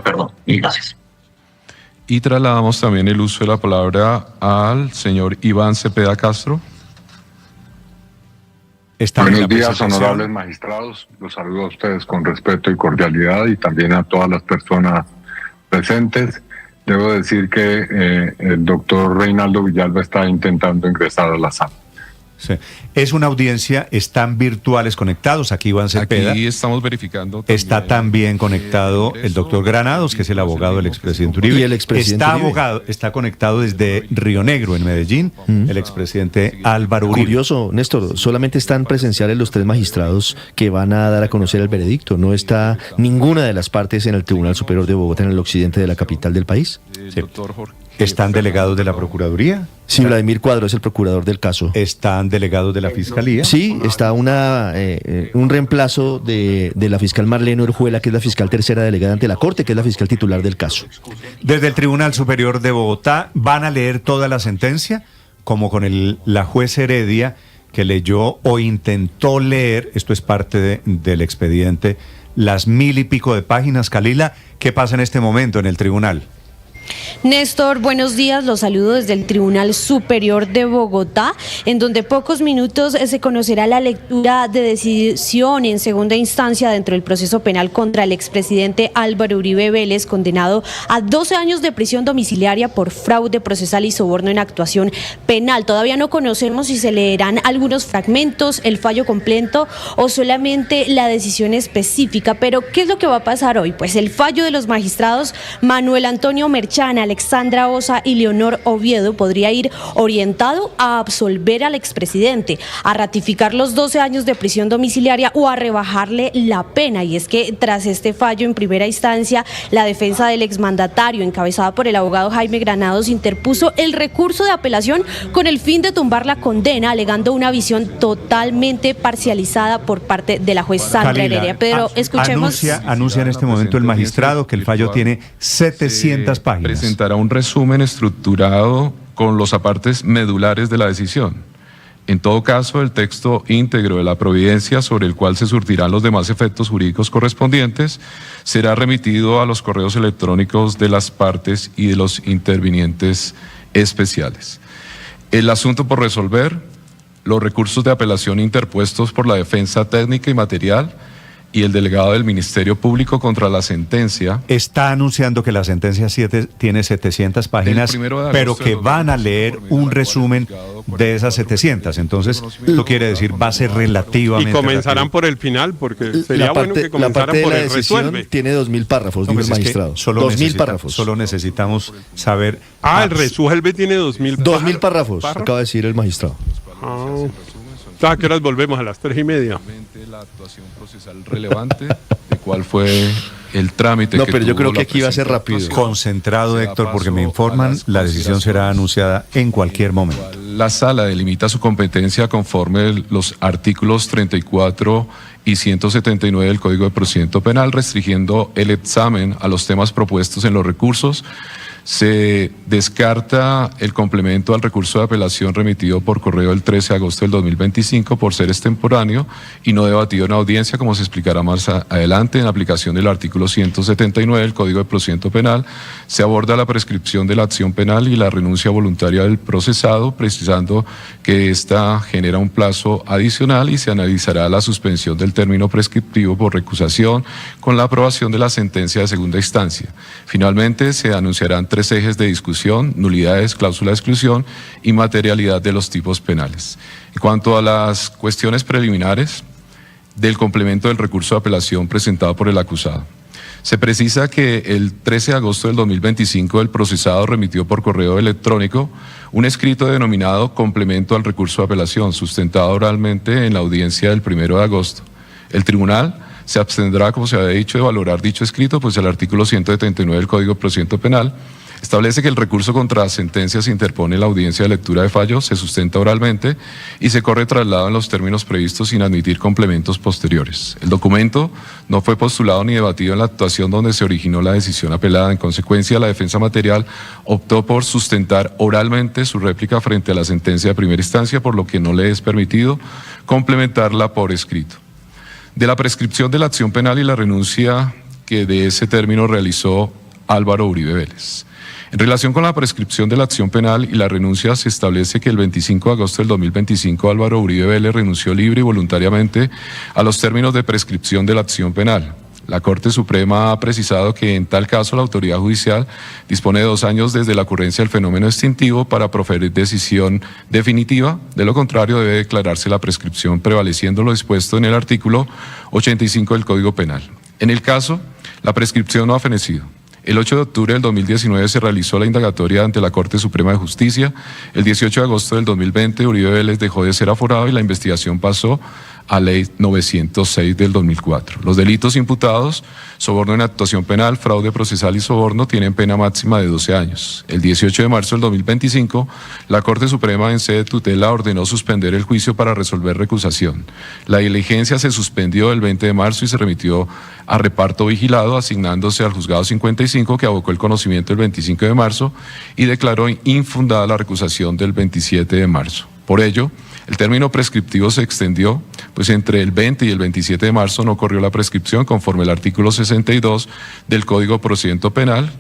Perdón, y gracias. Y trasladamos también el uso de la palabra al señor Iván Cepeda Castro. Buenos días, honorables magistrados. Los saludo a ustedes con respeto y cordialidad y también a todas las personas presentes. Debo decir que el doctor Reinaldo Villalba está intentando ingresar a la sala. Sí. Es una audiencia, están virtuales conectados. Aquí Iván Cepeda. Aquí estamos verificando. Está también conectado el doctor Granados, que es el abogado del expresidente Uribe. Y el expresidente Uribe. Está conectado desde Río Negro, en Medellín, el expresidente Álvaro Uribe. Curioso, Néstor, solamente están presenciales los 3 magistrados que van a dar a conocer el veredicto. No está ninguna de las partes en el Tribunal Superior de Bogotá, en el occidente de la capital del país. Sí. ¿Están delegados de la Procuraduría? Sí, Vladimir Cuadro es el procurador del caso. ¿Están delegados de la Fiscalía? Sí, está un reemplazo de la fiscal Marlene Orjuela, que es la fiscal tercera delegada ante la Corte, que es la fiscal titular del caso. Desde el Tribunal Superior de Bogotá, ¿van a leer toda la sentencia? Como con la juez Heredia, que leyó o intentó leer, esto es parte del expediente, las 1000 y pico de páginas. Kalila, ¿qué pasa en este momento en el tribunal? Néstor, buenos días, los saludo desde el Tribunal Superior de Bogotá, en donde pocos minutos se conocerá la lectura de decisión en segunda instancia dentro del proceso penal contra el expresidente Álvaro Uribe Vélez, condenado a 12 años de prisión domiciliaria por fraude procesal y soborno en actuación penal. Todavía no conocemos si se leerán algunos fragmentos, el fallo completo o solamente la decisión específica, pero ¿qué es lo que va a pasar hoy? Pues el fallo de los magistrados Manuel Antonio Merchán, Alexandra Osa y Leonor Oviedo podría ir orientado a absolver al expresidente, a ratificar los 12 años de prisión domiciliaria o a rebajarle la pena. Y es que tras este fallo en primera instancia, la defensa del exmandatario, encabezada por el abogado Jaime Granados, interpuso el recurso de apelación con el fin de tumbar la condena, alegando una visión totalmente parcializada por parte de la juez Sandra Heredia. Pero escuchemos. Anuncia en este momento el magistrado que el fallo tiene 700 páginas. Presentará un resumen estructurado con los apartes medulares de la decisión. En todo caso, el texto íntegro de la providencia, sobre el cual se surtirán los demás efectos jurídicos correspondientes, será remitido a los correos electrónicos de las partes y de los intervinientes especiales. El asunto por resolver, los recursos de apelación interpuestos por la defensa técnica y material y el delegado del Ministerio Público contra la sentencia. Está anunciando que la sentencia tiene 700 páginas, pero que van a leer un resumen de esas 700. Entonces, esto quiere decir, va a ser relativamente... Y comenzarán por el final, porque sería bueno que comenzaran por el resuelve. Tiene 2000 párrafos, dice el magistrado. Solo 2000 párrafos. Solo necesitamos saber... el resuelve tiene 2000 párrafos. 2000 párrafos, acaba de decir el magistrado. ¿A qué horas volvemos? A las 3:30. La actuación procesal relevante de cuál fue el trámite. No, pero yo creo que aquí va a ser rápido. Concentrado, Héctor, porque me informan, la decisión será anunciada en cualquier momento. La sala delimita su competencia conforme los artículos 34 y 179 del Código de Procedimiento Penal, restringiendo el examen a los temas propuestos en los recursos. Se descarta el complemento al recurso de apelación remitido por correo el 13 de agosto del 2025 por ser extemporáneo y no debatido en audiencia, como se explicará más adelante. En aplicación del artículo 179 del Código de Procedimiento Penal, se aborda la prescripción de la acción penal y la renuncia voluntaria del procesado, precisando que esta genera un plazo adicional y se analizará la suspensión del término prescriptivo por recusación con la aprobación de la sentencia de segunda instancia. Finalmente, se anunciarán 3 ejes de discusión: nulidades, cláusula de exclusión y materialidad de los tipos penales. En cuanto a las cuestiones preliminares del complemento del recurso de apelación presentado por el acusado, se precisa que el 13 de agosto del 2025 el procesado remitió por correo electrónico un escrito denominado complemento al recurso de apelación, sustentado oralmente en la audiencia del 1 de agosto. El tribunal se abstendrá, como se había dicho, de valorar dicho escrito, pues el artículo 179 del Código de Procedimiento Penal establece que el recurso contra sentencia se interpone en la audiencia de lectura de fallo, se sustenta oralmente y se corre traslado en los términos previstos sin admitir complementos posteriores. El documento no fue postulado ni debatido en la actuación donde se originó la decisión apelada. En consecuencia, la defensa material optó por sustentar oralmente su réplica frente a la sentencia de primera instancia, por lo que no le es permitido complementarla por escrito. De la prescripción de la acción penal y la renuncia que de ese término realizó Álvaro Uribe Vélez. En relación con la prescripción de la acción penal y la renuncia, se establece que el 25 de agosto del 2025 Álvaro Uribe Vélez renunció libre y voluntariamente a los términos de prescripción de la acción penal. La Corte Suprema ha precisado que en tal caso la autoridad judicial dispone de 2 años desde la ocurrencia del fenómeno extintivo para proferir decisión definitiva. De lo contrario, debe declararse la prescripción prevaleciendo lo dispuesto en el artículo 85 del Código Penal. En el caso, la prescripción no ha fenecido. El 8 de octubre del 2019 se realizó la indagatoria ante la Corte Suprema de Justicia. El 18 de agosto del 2020 Uribe Vélez dejó de ser aforado y la investigación pasó a Ley 906 del 2004. Los delitos imputados, soborno en actuación penal, fraude procesal y soborno, tienen pena máxima de 12 años. El 18 de marzo del 2025, la Corte Suprema en sede de tutela ordenó suspender el juicio para resolver recusación. La diligencia se suspendió el 20 de marzo y se remitió a reparto vigilado, asignándose al juzgado 55, que abocó el conocimiento el 25 de marzo y declaró infundada la recusación del 27 de marzo. Por ello, el término prescriptivo se extendió, pues entre el 20 y el 27 de marzo no corrió la prescripción conforme al artículo 62 del Código de Procedimiento Penal,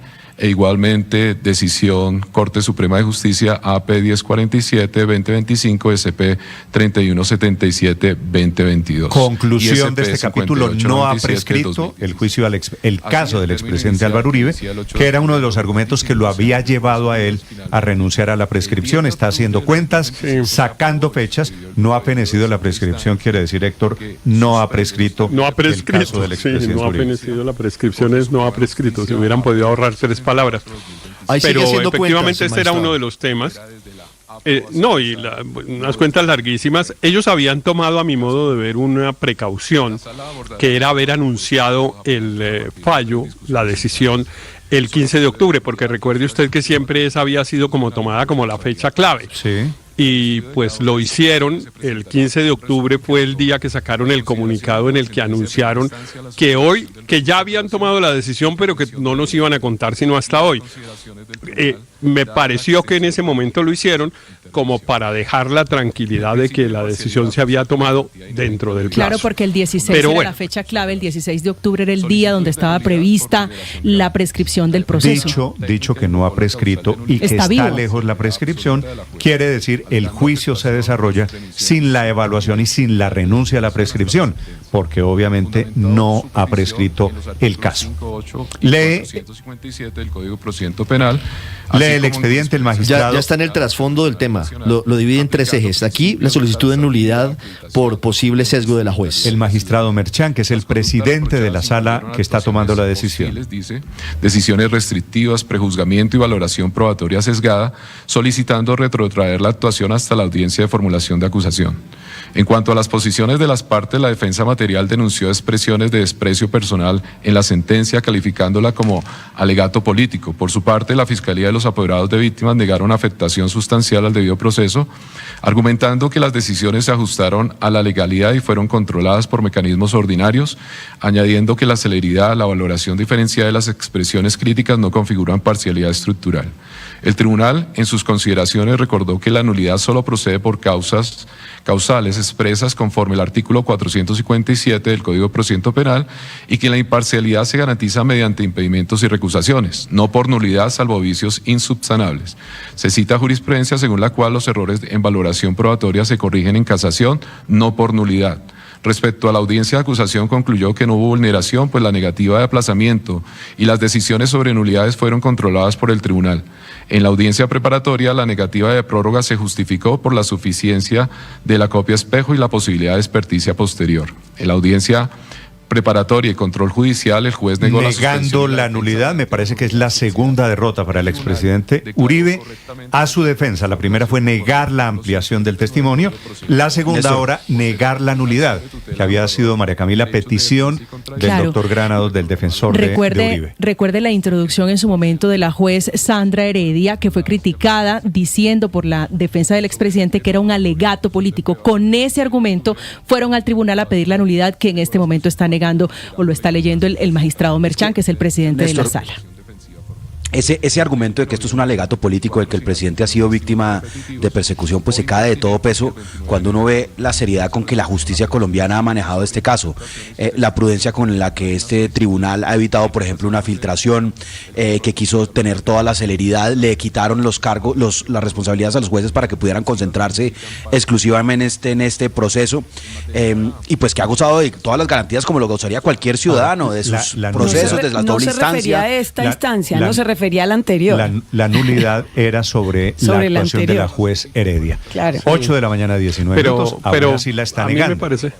e igualmente decisión Corte Suprema de Justicia AP 1047-2025, SP 3177-2022. Conclusión de este capítulo: no ha prescrito el juicio el caso del expresidente Álvaro Uribe, que era uno de los argumentos que lo había llevado a él a renunciar a la prescripción. Está haciendo cuentas, sacando fechas. No ha fenecido la prescripción, quiere decir, Héctor, no ha prescrito. No ha prescrito, el caso del expresidente no ha Uribe. Fenecido la prescripción, no ha prescrito. Se hubieran podido ahorrar 3 palabras. Pero efectivamente este era uno de los temas. Unas cuentas larguísimas. Ellos habían tomado, a mi modo de ver, una precaución, que era haber anunciado el fallo, la decisión, el 15 de octubre, porque recuerde usted que siempre esa había sido como tomada como la fecha clave. Sí. Y pues lo hicieron. El 15 de octubre fue el día que sacaron el comunicado en el que anunciaron que ya habían tomado la decisión, pero que no nos iban a contar sino hasta hoy. Me pareció que en ese momento lo hicieron como para dejar la tranquilidad de que la decisión se había tomado dentro del plazo. Claro, porque el 16 era la fecha clave, el 16 de octubre era el día donde estaba prevista la prescripción del proceso. Dicho que no ha prescrito y que está lejos la prescripción, quiere decir el juicio se desarrolla sin la evaluación y sin la renuncia a la prescripción, porque obviamente no ha prescrito el caso. Lee del Código de Procedimiento Penal. El expediente, el magistrado. Ya está en el trasfondo del tema. Lo divide en 3 ejes. Aquí la solicitud de nulidad por posible sesgo de la juez. El magistrado Merchán, que es el presidente de la sala que está tomando la decisión. Dice decisiones restrictivas, prejuzgamiento y valoración probatoria sesgada, solicitando retrotraer la actuación hasta la audiencia de formulación de acusación. En cuanto a las posiciones de las partes, la defensa material denunció expresiones de desprecio personal en la sentencia, calificándola como alegato político. Por su parte, la Fiscalía de los apoderados de víctimas negaron afectación sustancial al debido proceso, argumentando que las decisiones se ajustaron a la legalidad y fueron controladas por mecanismos ordinarios, añadiendo que la celeridad, la valoración diferenciada de las expresiones críticas no configuran parcialidad estructural. El tribunal, en sus consideraciones, recordó que la nulidad solo procede por causales expresas conforme al artículo 457 del Código de Procedimiento Penal y que la imparcialidad se garantiza mediante impedimentos y recusaciones, no por nulidad salvo vicios insubsanables. Se cita jurisprudencia según la cual los errores en valoración probatoria se corrigen en casación, no por nulidad. Respecto a la audiencia de acusación, concluyó que no hubo vulneración, pues la negativa de aplazamiento y las decisiones sobre nulidades fueron controladas por el tribunal. En la audiencia preparatoria, la negativa de prórroga se justificó por la suficiencia de la copia espejo y la posibilidad de experticia posterior. En la audiencia preparatoria y control judicial, el juez negó negando la nulidad. Me parece que es la segunda derrota para el expresidente Uribe a su defensa. La primera fue negar la ampliación del testimonio, la segunda ahora negar la nulidad, que había sido, María Camila, petición del doctor Granados, del defensor de Uribe. Recuerde la introducción en su momento de la juez Sandra Heredia, que fue criticada diciendo por la defensa del expresidente que era un alegato político. Con ese argumento fueron al tribunal a pedir la nulidad, que en este momento está negando o lo está leyendo el magistrado Merchán, que es el presidente de la sala. ese argumento de que esto es un alegato político, de que el presidente ha sido víctima de persecución, pues se cae de todo peso cuando uno ve la seriedad con que la justicia colombiana ha manejado este caso, la prudencia con la que este tribunal ha evitado, por ejemplo, una filtración, que quiso tener toda la celeridad, le quitaron los cargos, las responsabilidades a los jueces para que pudieran concentrarse exclusivamente en este proceso, y pues que ha gozado de todas las garantías como lo gozaría cualquier ciudadano, de sus procesos, de la doble instancia. No se refería a esta instancia, no se refería a la anterior. La nulidad era sobre la actuación de la juez Heredia. Claro. 8 de la mañana, 19 minutos. Ahora sí la está negando. A mí me parece.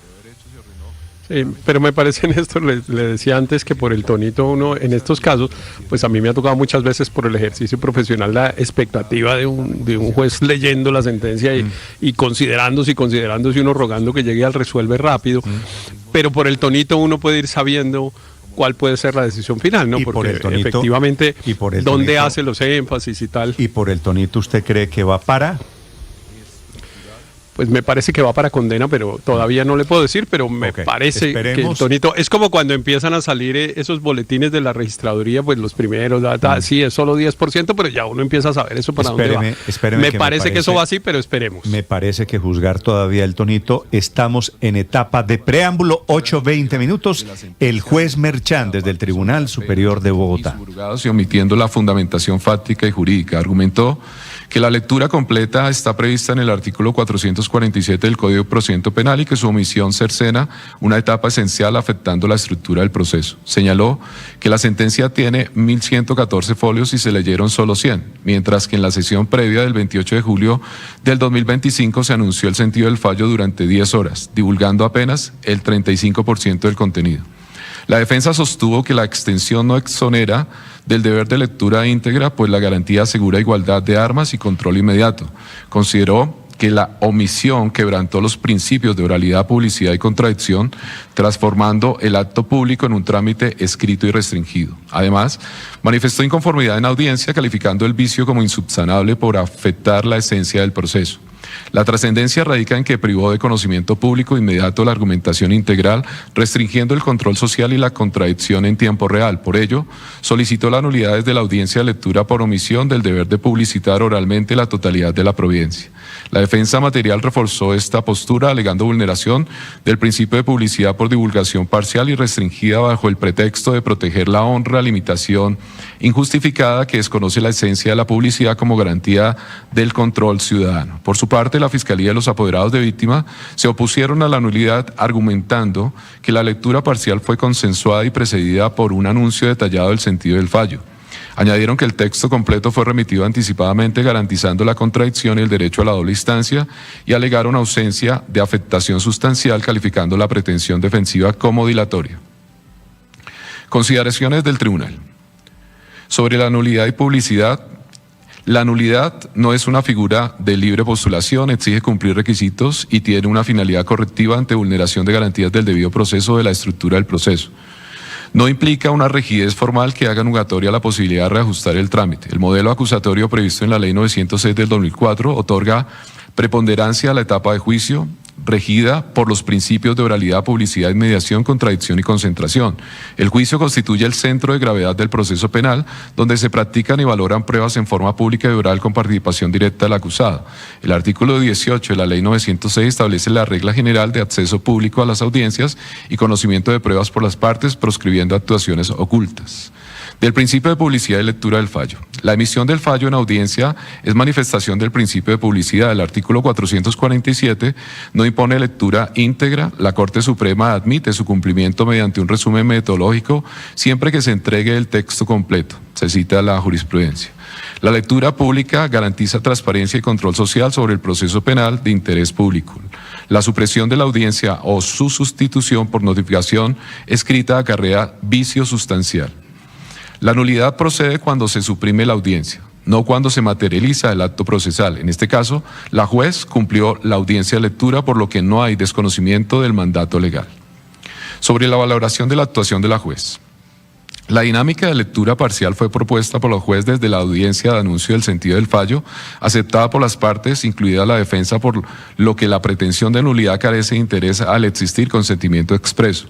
Sí, pero me parece, Néstor, le decía antes que por el tonito uno, en estos casos, pues a mí me ha tocado muchas veces por el ejercicio profesional la expectativa de un juez leyendo la sentencia y considerándose uno rogando que llegue al resuelve rápido, pero por el tonito uno puede ir sabiendo cuál puede ser la decisión final, ¿no? Porque efectivamente, ¿dónde hace los énfasis y tal? ¿Y por el tonito usted cree que va para...? Pues me parece que va para condena, pero todavía no le puedo decir, pero me parece que el tonito... Es como cuando empiezan a salir esos boletines de la registraduría, pues los primeros, sí, es solo 10%, pero ya uno empieza a saber eso para dónde va. Me parece que eso va así, pero esperemos. Me parece que juzgar todavía el tonito, estamos en etapa de preámbulo, 8:20 minutos. El juez Merchán, desde el Tribunal Superior de Bogotá. Y omitiendo la fundamentación fáctica y jurídica, argumentó que la lectura completa está prevista en el artículo 447 del Código de Procedimiento Penal y que su omisión cercena una etapa esencial afectando la estructura del proceso. Señaló que la sentencia tiene 1.114 folios y se leyeron solo 100, mientras que en la sesión previa del 28 de julio del 2025 se anunció el sentido del fallo durante 10 horas, divulgando apenas el 35% del contenido. La defensa sostuvo que la extensión no exonera del deber de lectura íntegra, pues la garantía asegura igualdad de armas y control inmediato. Consideró que la omisión quebrantó los principios de oralidad, publicidad y contradicción, transformando el acto público en un trámite escrito y restringido. Además, manifestó inconformidad en audiencia, calificando el vicio como insubsanable por afectar la esencia del proceso. La trascendencia radica en que privó de conocimiento público inmediato la argumentación integral, restringiendo el control social y la contradicción en tiempo real. Por ello, solicitó la nulidad desde la audiencia de lectura por omisión del deber de publicitar oralmente la totalidad de la providencia. La defensa material reforzó esta postura, alegando vulneración del principio de publicidad por divulgación parcial y restringida bajo el pretexto de proteger la honra, limitación injustificada que desconoce la esencia de la publicidad como garantía del control ciudadano. Por su parte, la Fiscalía y los apoderados de víctima se opusieron a la nulidad, argumentando que la lectura parcial fue consensuada y precedida por un anuncio detallado del sentido del fallo. Añadieron que el texto completo fue remitido anticipadamente, garantizando la contradicción y el derecho a la doble instancia, y alegaron ausencia de afectación sustancial, calificando la pretensión defensiva como dilatoria. Consideraciones del tribunal. Sobre la nulidad y publicidad. La nulidad no es una figura de libre postulación, exige cumplir requisitos y tiene una finalidad correctiva ante vulneración de garantías del debido proceso de la estructura del proceso. No implica una rigidez formal que haga nugatoria la posibilidad de reajustar el trámite. El modelo acusatorio previsto en la Ley 906 del 2004 otorga preponderancia a la etapa de juicio, regida por los principios de oralidad, publicidad, inmediación, contradicción y concentración. El juicio constituye el centro de gravedad del proceso penal, donde se practican y valoran pruebas en forma pública y oral con participación directa del acusado. El artículo 18 de la Ley 906 establece la regla general de acceso público a las audiencias y conocimiento de pruebas por las partes, proscribiendo actuaciones ocultas. Del principio de publicidad y lectura del fallo. La emisión del fallo en audiencia es manifestación del principio de publicidad. El artículo 447 no impone lectura íntegra. La Corte Suprema admite su cumplimiento mediante un resumen metodológico siempre que se entregue el texto completo. Se cita la jurisprudencia. La lectura pública garantiza transparencia y control social sobre el proceso penal de interés público. La supresión de la audiencia o su sustitución por notificación escrita acarrea vicio sustancial. La nulidad procede cuando se suprime la audiencia, no cuando se materializa el acto procesal. En este caso, la juez cumplió la audiencia de lectura, por lo que no hay desconocimiento del mandato legal. Sobre la valoración de la actuación de la juez. La dinámica de lectura parcial fue propuesta por los jueces desde la audiencia de anuncio del sentido del fallo, aceptada por las partes, incluida la defensa, por lo que la pretensión de nulidad carece de interés al existir consentimiento expreso.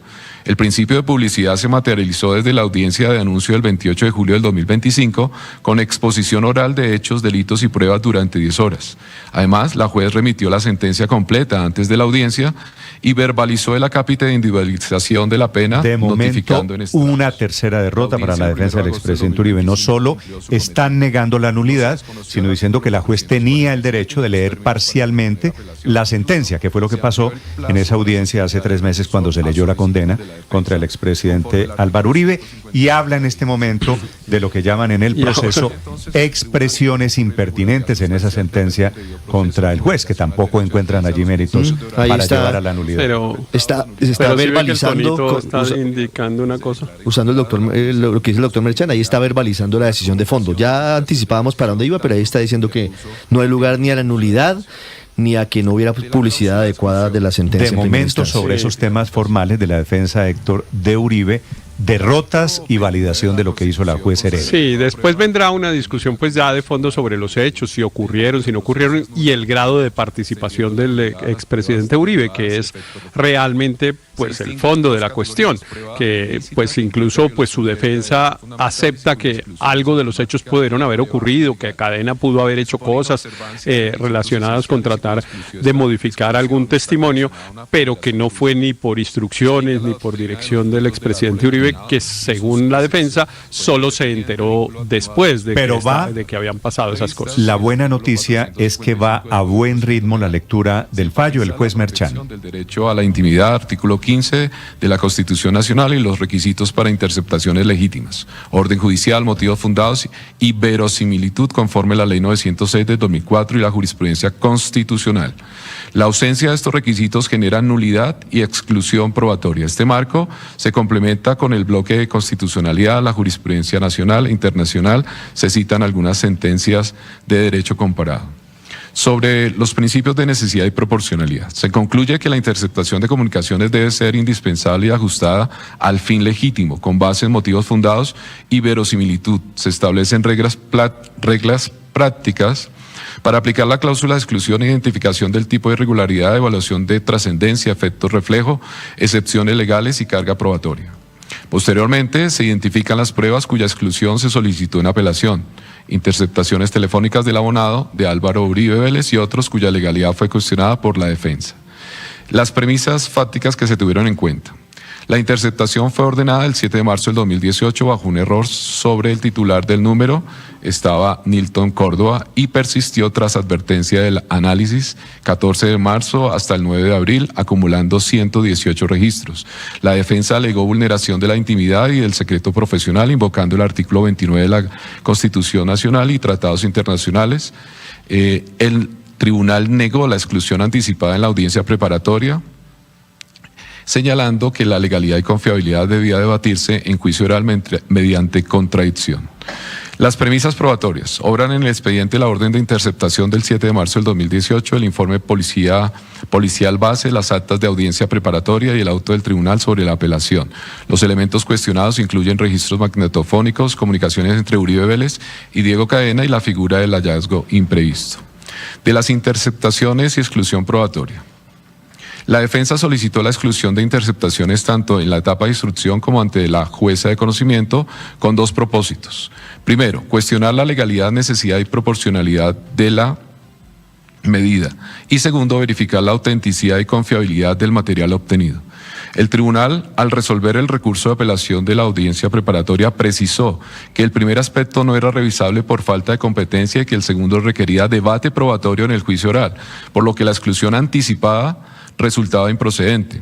El principio de publicidad se materializó desde la audiencia de anuncio del 28 de julio del 2025 con exposición oral de hechos, delitos y pruebas durante 10 horas. Además, la juez remitió la sentencia completa antes de la audiencia y verbalizó el acápite de individualización de la pena, de momento, notificando en esta una tercera derrota para la defensa del expresidente Uribe. No solo están negando la nulidad, sino diciendo que la juez tenía el derecho de leer parcialmente la sentencia, que fue lo que pasó en esa audiencia hace 3 meses cuando se leyó la condena contra el expresidente Álvaro Uribe, y habla en este momento de lo que llaman en el proceso expresiones impertinentes en esa sentencia contra el juez, que tampoco encuentran allí méritos para llevar a la nulidad. Pero está pero verbalizando, está indicando una cosa. Usando lo que dice el doctor Merchan, ahí está verbalizando la decisión de fondo. Ya anticipábamos para dónde iba, pero ahí está diciendo que no hay lugar ni a la nulidad ni a que no hubiera publicidad adecuada de la sentencia. De momento, sobre esos temas formales de la defensa, Héctor, de Uribe, derrotas y validación de lo que hizo la juez Heredia. Sí, después vendrá una discusión pues ya de fondo sobre los hechos, si ocurrieron, si no ocurrieron, y el grado de participación del expresidente Uribe, que es realmente pues el fondo de la cuestión, que pues incluso pues su defensa acepta que algo de los hechos pudieron haber ocurrido, que Cadena pudo haber hecho cosas relacionadas con tratar de modificar algún testimonio, pero que no fue ni por instrucciones ni por dirección del expresidente Uribe, que según la defensa solo se enteró después de que habían pasado esas cosas. La buena noticia es que va a buen ritmo la lectura del fallo del juez Merchan. Del derecho a la intimidad, artículo 15 de la Constitución Nacional y los requisitos para interceptaciones legítimas, orden judicial, motivos fundados y verosimilitud conforme a la Ley 906 de 2004 y la jurisprudencia constitucional. La ausencia de estos requisitos genera nulidad y exclusión probatoria. Este marco se complementa con el bloque de constitucionalidad, la jurisprudencia nacional e internacional. Se citan algunas sentencias de derecho comparado. Sobre los principios de necesidad y proporcionalidad, se concluye que la interceptación de comunicaciones debe ser indispensable y ajustada al fin legítimo, con base en motivos fundados y verosimilitud. Se establecen reglas prácticas para aplicar la cláusula de exclusión e identificación del tipo de irregularidad, evaluación de trascendencia, efectos reflejo, excepciones legales y carga probatoria. Posteriormente, se identifican las pruebas cuya exclusión se solicitó en apelación, interceptaciones telefónicas del abonado de Álvaro Uribe Vélez y otros cuya legalidad fue cuestionada por la defensa. Las premisas fácticas que se tuvieron en cuenta. La interceptación fue ordenada el 7 de marzo del 2018 bajo un error sobre el titular del número, estaba Nilton Córdoba, y persistió tras advertencia del análisis 14 de marzo hasta el 9 de abril, acumulando 118 registros. La defensa alegó vulneración de la intimidad y del secreto profesional, invocando el artículo 29 de la Constitución Nacional y tratados internacionales. El tribunal negó la exclusión anticipada en la audiencia preparatoria, señalando que la legalidad y confiabilidad debía debatirse en juicio oral mediante contradicción. Las premisas probatorias. Obran en el expediente la orden de interceptación del 7 de marzo del 2018, el informe policial base, las actas de audiencia preparatoria y el auto del tribunal sobre la apelación. Los elementos cuestionados incluyen registros magnetofónicos, comunicaciones entre Uribe Vélez y Diego Cadena y la figura del hallazgo imprevisto. De las interceptaciones y exclusión probatoria. La defensa solicitó la exclusión de interceptaciones tanto en la etapa de instrucción como ante la jueza de conocimiento con 2 propósitos. Primero, cuestionar la legalidad, necesidad y proporcionalidad de la medida. Y segundo, verificar la autenticidad y confiabilidad del material obtenido. El tribunal, al resolver el recurso de apelación de la audiencia preparatoria, precisó que el primer aspecto no era revisable por falta de competencia y que el segundo requería debate probatorio en el juicio oral, por lo que la exclusión anticipada resultaba improcedente.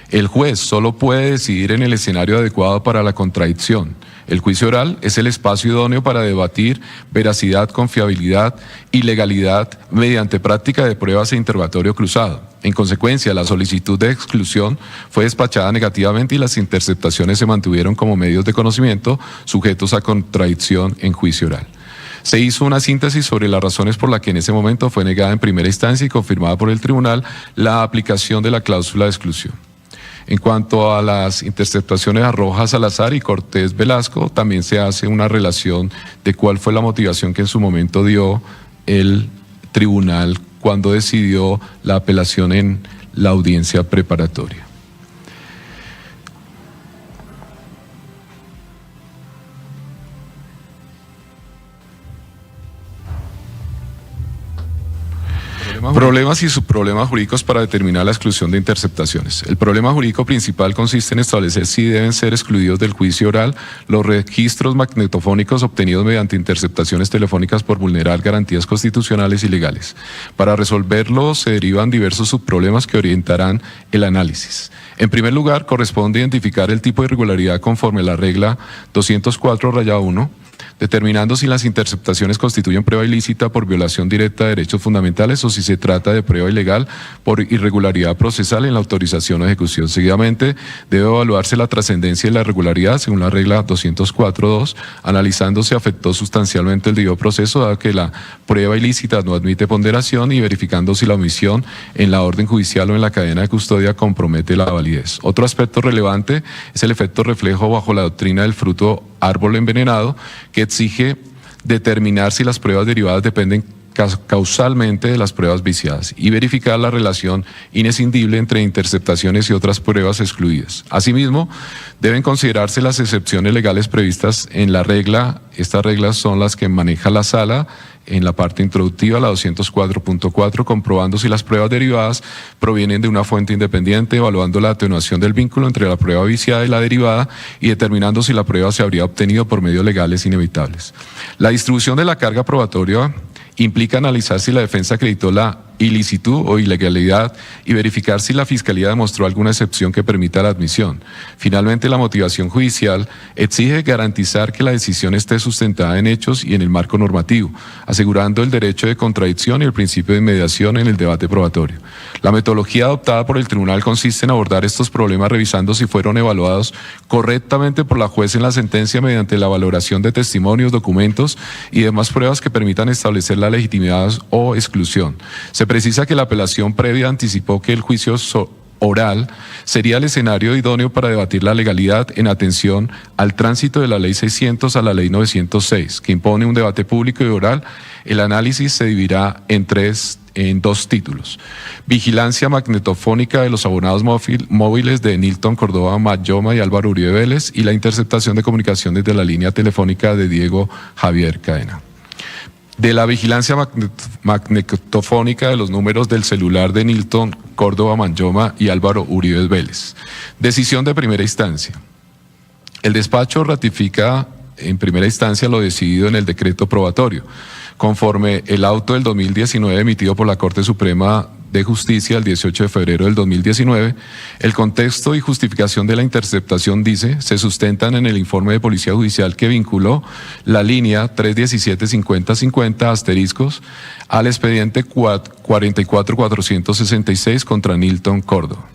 El juez solo puede decidir en el escenario adecuado para la contradicción. El juicio oral es el espacio idóneo para debatir veracidad, confiabilidad y legalidad mediante práctica de pruebas e interrogatorio cruzado. En consecuencia, la solicitud de exclusión fue despachada negativamente y las interceptaciones se mantuvieron como medios de conocimiento sujetos a contradicción en juicio oral. Se hizo una síntesis sobre las razones por las que en ese momento fue negada en primera instancia y confirmada por el tribunal la aplicación de la cláusula de exclusión. En cuanto a las interceptaciones a Rojas Salazar y Cortés Velasco, también se hace una relación de cuál fue la motivación que en su momento dio el tribunal cuando decidió la apelación en la audiencia preparatoria. Problemas y subproblemas jurídicos para determinar la exclusión de interceptaciones. El problema jurídico principal consiste en establecer si deben ser excluidos del juicio oral los registros magnetofónicos obtenidos mediante interceptaciones telefónicas por vulnerar garantías constitucionales y legales. Para resolverlo se derivan diversos subproblemas que orientarán el análisis. En primer lugar, corresponde identificar el tipo de irregularidad conforme a la regla 204-1, determinando si las interceptaciones constituyen prueba ilícita por violación directa de derechos fundamentales o si se trata de prueba ilegal por irregularidad procesal en la autorización o ejecución. Seguidamente, debe evaluarse la trascendencia y la irregularidad según la regla 204.2, analizando si afectó sustancialmente el debido proceso, dado que la prueba ilícita no admite ponderación, y verificando si la omisión en la orden judicial o en la cadena de custodia compromete la validez. Otro aspecto relevante es el efecto reflejo bajo la doctrina del fruto árbol envenenado, que exige determinar si las pruebas derivadas dependen causalmente de las pruebas viciadas y verificar la relación inescindible entre interceptaciones y otras pruebas excluidas. Asimismo, deben considerarse las excepciones legales previstas en la regla. Estas reglas son las que maneja la Sala en la parte introductiva, la 204.4, comprobando si las pruebas derivadas provienen de una fuente independiente, evaluando la atenuación del vínculo entre la prueba viciada y la derivada y determinando si la prueba se habría obtenido por medios legales inevitables. La distribución de la carga probatoria implica analizar si la defensa acreditó la ilicitud o ilegalidad y verificar si la Fiscalía demostró alguna excepción que permita la admisión. Finalmente, la motivación judicial exige garantizar que la decisión esté sustentada en hechos y en el marco normativo, asegurando el derecho de contradicción y el principio de inmediación en el debate probatorio. La metodología adoptada por el tribunal consiste en abordar estos problemas revisando si fueron evaluados correctamente por la juez en la sentencia mediante la valoración de testimonios, documentos y demás pruebas que permitan establecer la legitimidad o exclusión. Se precisa que la apelación previa anticipó que el juicio oral sería el escenario idóneo para debatir la legalidad en atención al tránsito de la Ley 600 a la Ley 906, que impone un debate público y oral. El análisis se dividirá en dos títulos: vigilancia magnetofónica de los abonados móviles de Nilton Córdoba Manyoma y Álvaro Uribe Vélez, y la interceptación de comunicaciones de la línea telefónica de Diego Javier Cadena. De la vigilancia magnetofónica de los números del celular de Nilton Córdoba Manyoma y Álvaro Uribe Vélez. Decisión de primera instancia. El despacho ratifica en primera instancia lo decidido en el decreto probatorio, conforme el auto del 2019 emitido por la Corte Suprema de Justicia el 18 de febrero del 2019, el contexto y justificación de la interceptación, dice, se sustentan en el informe de Policía Judicial que vinculó la línea 317-5050 * al expediente 44466 contra Nilton Córdoba.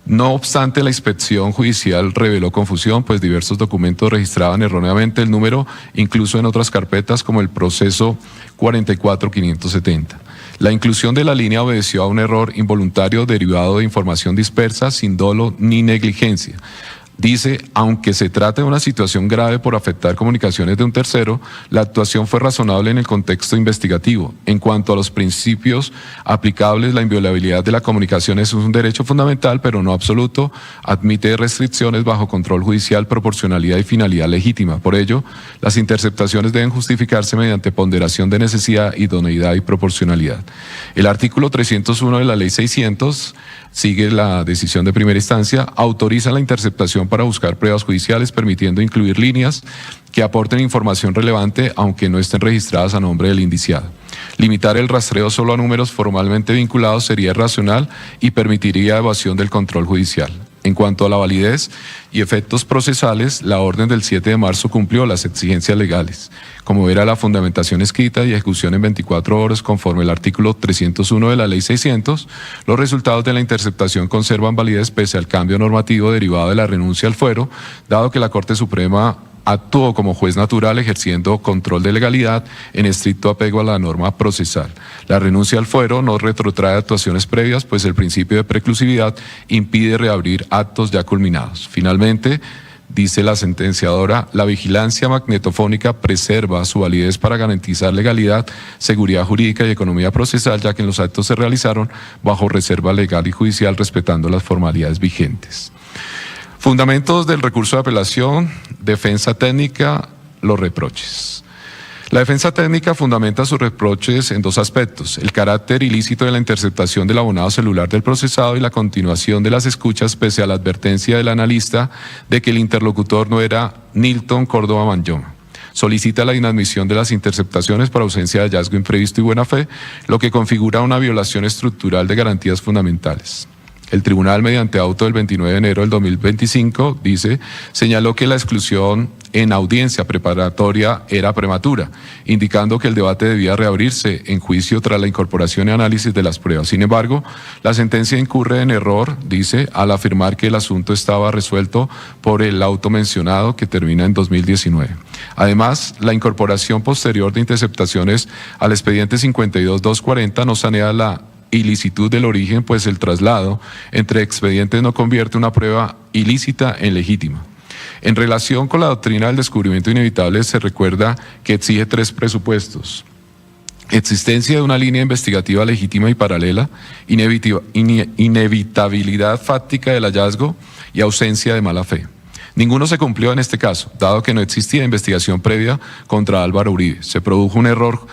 No obstante, la inspección judicial reveló confusión, pues diversos documentos registraban erróneamente el número, incluso en otras carpetas como el proceso 44570. La inclusión de la línea obedeció a un error involuntario derivado de información dispersa, sin dolo ni negligencia. Dice, aunque se trate de una situación grave por afectar comunicaciones de un tercero, la actuación fue razonable en el contexto investigativo. En cuanto a los principios aplicables, la inviolabilidad de la comunicación es un derecho fundamental, pero no absoluto, admite restricciones bajo control judicial, proporcionalidad y finalidad legítima. Por ello, las interceptaciones deben justificarse mediante ponderación de necesidad, idoneidad y proporcionalidad. El artículo 301 de la Ley 600, sigue la decisión de primera instancia, autoriza la interceptación para buscar pruebas judiciales, permitiendo incluir líneas que aporten información relevante aunque no estén registradas a nombre del indiciado. Limitar el rastreo solo a números formalmente vinculados sería irracional y permitiría evasión del control judicial. En cuanto a la validez y efectos procesales, la orden del 7 de marzo cumplió las exigencias legales, como era la fundamentación escrita y ejecución en 24 horas conforme el artículo 301 de la Ley 600. Los resultados de la interceptación conservan validez pese al cambio normativo derivado de la renuncia al fuero, dado que la Corte Suprema actuó como juez natural ejerciendo control de legalidad en estricto apego a la norma procesal. La renuncia al fuero no retrotrae actuaciones previas, pues el principio de preclusividad impide reabrir actos ya culminados. Finalmente, dice la sentenciadora, la vigilancia magnetofónica preserva su validez para garantizar legalidad, seguridad jurídica y economía procesal, ya que los actos se realizaron bajo reserva legal y judicial, respetando las formalidades vigentes. Fundamentos del recurso de apelación, defensa técnica, los reproches. La defensa técnica fundamenta sus reproches en dos aspectos: el carácter ilícito de la interceptación del abonado celular del procesado y la continuación de las escuchas pese a la advertencia del analista de que el interlocutor no era Nilton Córdoba Manyoma. Solicita la inadmisión de las interceptaciones por ausencia de hallazgo imprevisto y buena fe, lo que configura una violación estructural de garantías fundamentales. El tribunal, mediante auto del 29 de enero del 2025, señaló que la exclusión en audiencia preparatoria era prematura, indicando que el debate debía reabrirse en juicio tras la incorporación y análisis de las pruebas. Sin embargo, la sentencia incurre en error, al afirmar que el asunto estaba resuelto por el auto mencionado que termina en 2019. Además, la incorporación posterior de interceptaciones al expediente 52.240 no sanea la ilicitud del origen, pues el traslado entre expedientes no convierte una prueba ilícita en legítima. En relación con la doctrina del descubrimiento inevitable, se recuerda que exige tres presupuestos: existencia de una línea investigativa legítima y paralela, inevitabilidad fáctica del hallazgo y ausencia de mala fe. Ninguno se cumplió en este caso, dado que no existía investigación previa contra Álvaro Uribe. Se produjo un error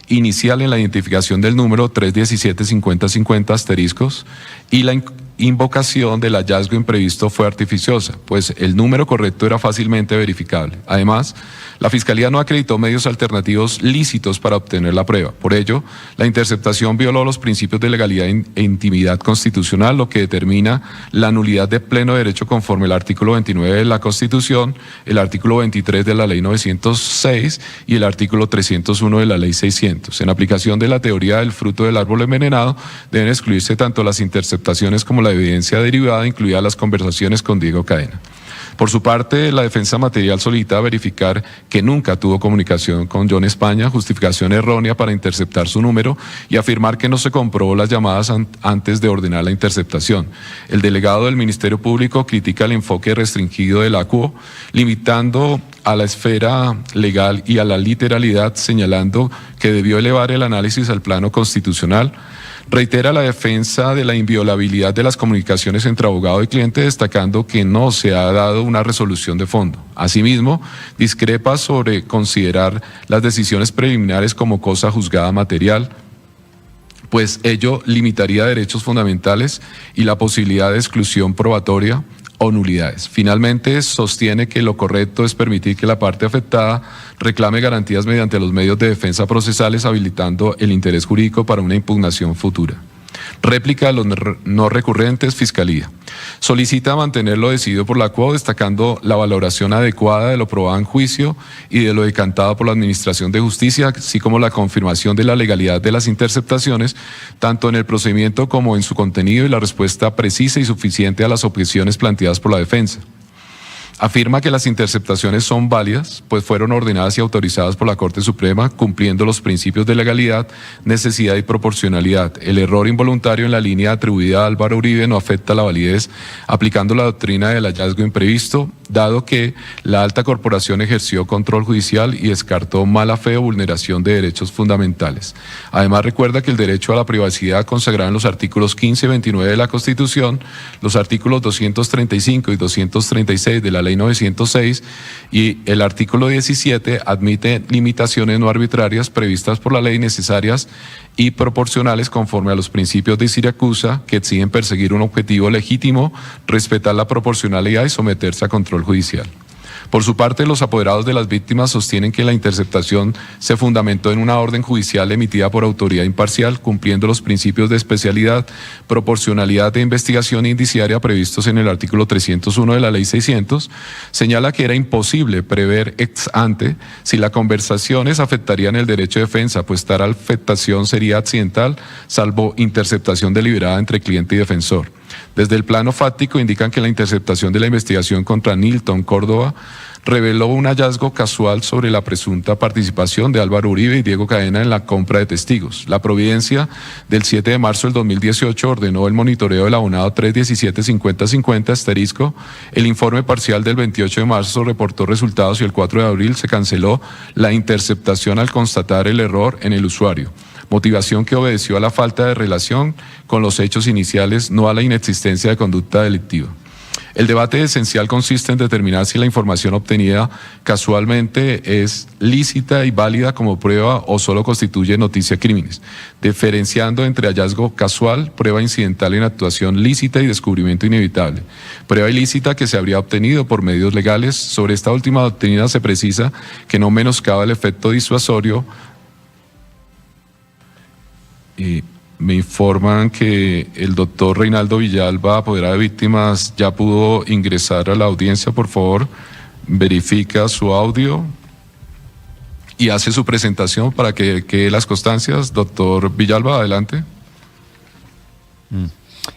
inicial en la identificación del número 317-5050 y la invocación del hallazgo imprevisto fue artificiosa, pues el número correcto era fácilmente verificable. Además, la Fiscalía no acreditó medios alternativos lícitos para obtener la prueba. Por ello, la interceptación violó los principios de legalidad e intimidad constitucional, lo que determina la nulidad de pleno derecho conforme al artículo 29 de la Constitución, el artículo 23 de la Ley 906 y el artículo 301 de la Ley 600. En aplicación de la teoría del fruto del árbol envenenado, deben excluirse tanto las interceptaciones como la evidencia derivada, incluidas las conversaciones con Diego Cadena. Por su parte, la defensa material solicita verificar que nunca tuvo comunicación con John España, justificación errónea para interceptar su número, y afirmar que no se comprobó las llamadas antes de ordenar la interceptación. El delegado del Ministerio Público critica el enfoque restringido del ACUO, limitando a la esfera legal y a la literalidad, señalando que debió elevar el análisis al plano constitucional. Reitera la defensa de la inviolabilidad de las comunicaciones entre abogado y cliente, destacando que no se ha dado una resolución de fondo. Asimismo, discrepa sobre considerar las decisiones preliminares como cosa juzgada material, pues ello limitaría derechos fundamentales y la posibilidad de exclusión probatoria o nulidades. Finalmente, sostiene que lo correcto es permitir que la parte afectada reclame garantías mediante los medios de defensa procesales, habilitando el interés jurídico para una impugnación futura. Réplica de los no recurrentes, Fiscalía. Solicita mantener lo decidido por la CUO, destacando la valoración adecuada de lo probado en juicio y de lo decantado por la Administración de Justicia, así como la confirmación de la legalidad de las interceptaciones, tanto en el procedimiento como en su contenido, y la respuesta precisa y suficiente a las objeciones planteadas por la defensa. Afirma que las interceptaciones son válidas, pues fueron ordenadas y autorizadas por la Corte Suprema, cumpliendo los principios de legalidad, necesidad y proporcionalidad. El error involuntario en la línea atribuida a Álvaro Uribe no afecta la validez, aplicando la doctrina del hallazgo imprevisto, dado que la alta corporación ejerció control judicial y descartó mala fe o vulneración de derechos fundamentales. Además, recuerda que el derecho a la privacidad, consagrado en los artículos 15 y 29 de la Constitución, los artículos 235 y 236 de la Ley 906 y el artículo 17, admite limitaciones no arbitrarias previstas por la ley, necesarias y proporcionales conforme a los principios de Siracusa, que exigen perseguir un objetivo legítimo, respetar la proporcionalidad y someterse a control judicial. Por su parte, los apoderados de las víctimas sostienen que la interceptación se fundamentó en una orden judicial emitida por autoridad imparcial, cumpliendo los principios de especialidad, proporcionalidad de investigación indiciaria previstos en el artículo 301 de la Ley 600. Señala que era imposible prever ex ante si las conversaciones afectarían el derecho de defensa, pues tal afectación sería accidental, salvo interceptación deliberada entre cliente y defensor. Desde el plano fáctico, indican que la interceptación de la investigación contra Nilton Córdoba reveló un hallazgo casual sobre la presunta participación de Álvaro Uribe y Diego Cadena en la compra de testigos. La providencia del 7 de marzo del 2018 ordenó el monitoreo del abonado 317-5050 *. El informe parcial del 28 de marzo reportó resultados y el 4 de abril se canceló la interceptación al constatar el error en el usuario. Motivación que obedeció a la falta de relación con los hechos iniciales, no a la inexistencia de conducta delictiva. El debate esencial consiste en determinar si la información obtenida casualmente es lícita y válida como prueba o solo constituye noticia crímenes, diferenciando entre hallazgo casual, prueba incidental en actuación lícita y descubrimiento inevitable. Prueba ilícita que se habría obtenido por medios legales. Sobre esta última doctrina se precisa que no menoscaba el efecto disuasorio. Y me informan que el doctor Reinaldo Villalba, apoderado de víctimas, ya pudo ingresar a la audiencia. Por favor, verifica su audio y hace su presentación para que quede las constancias. Doctor Villalba, adelante.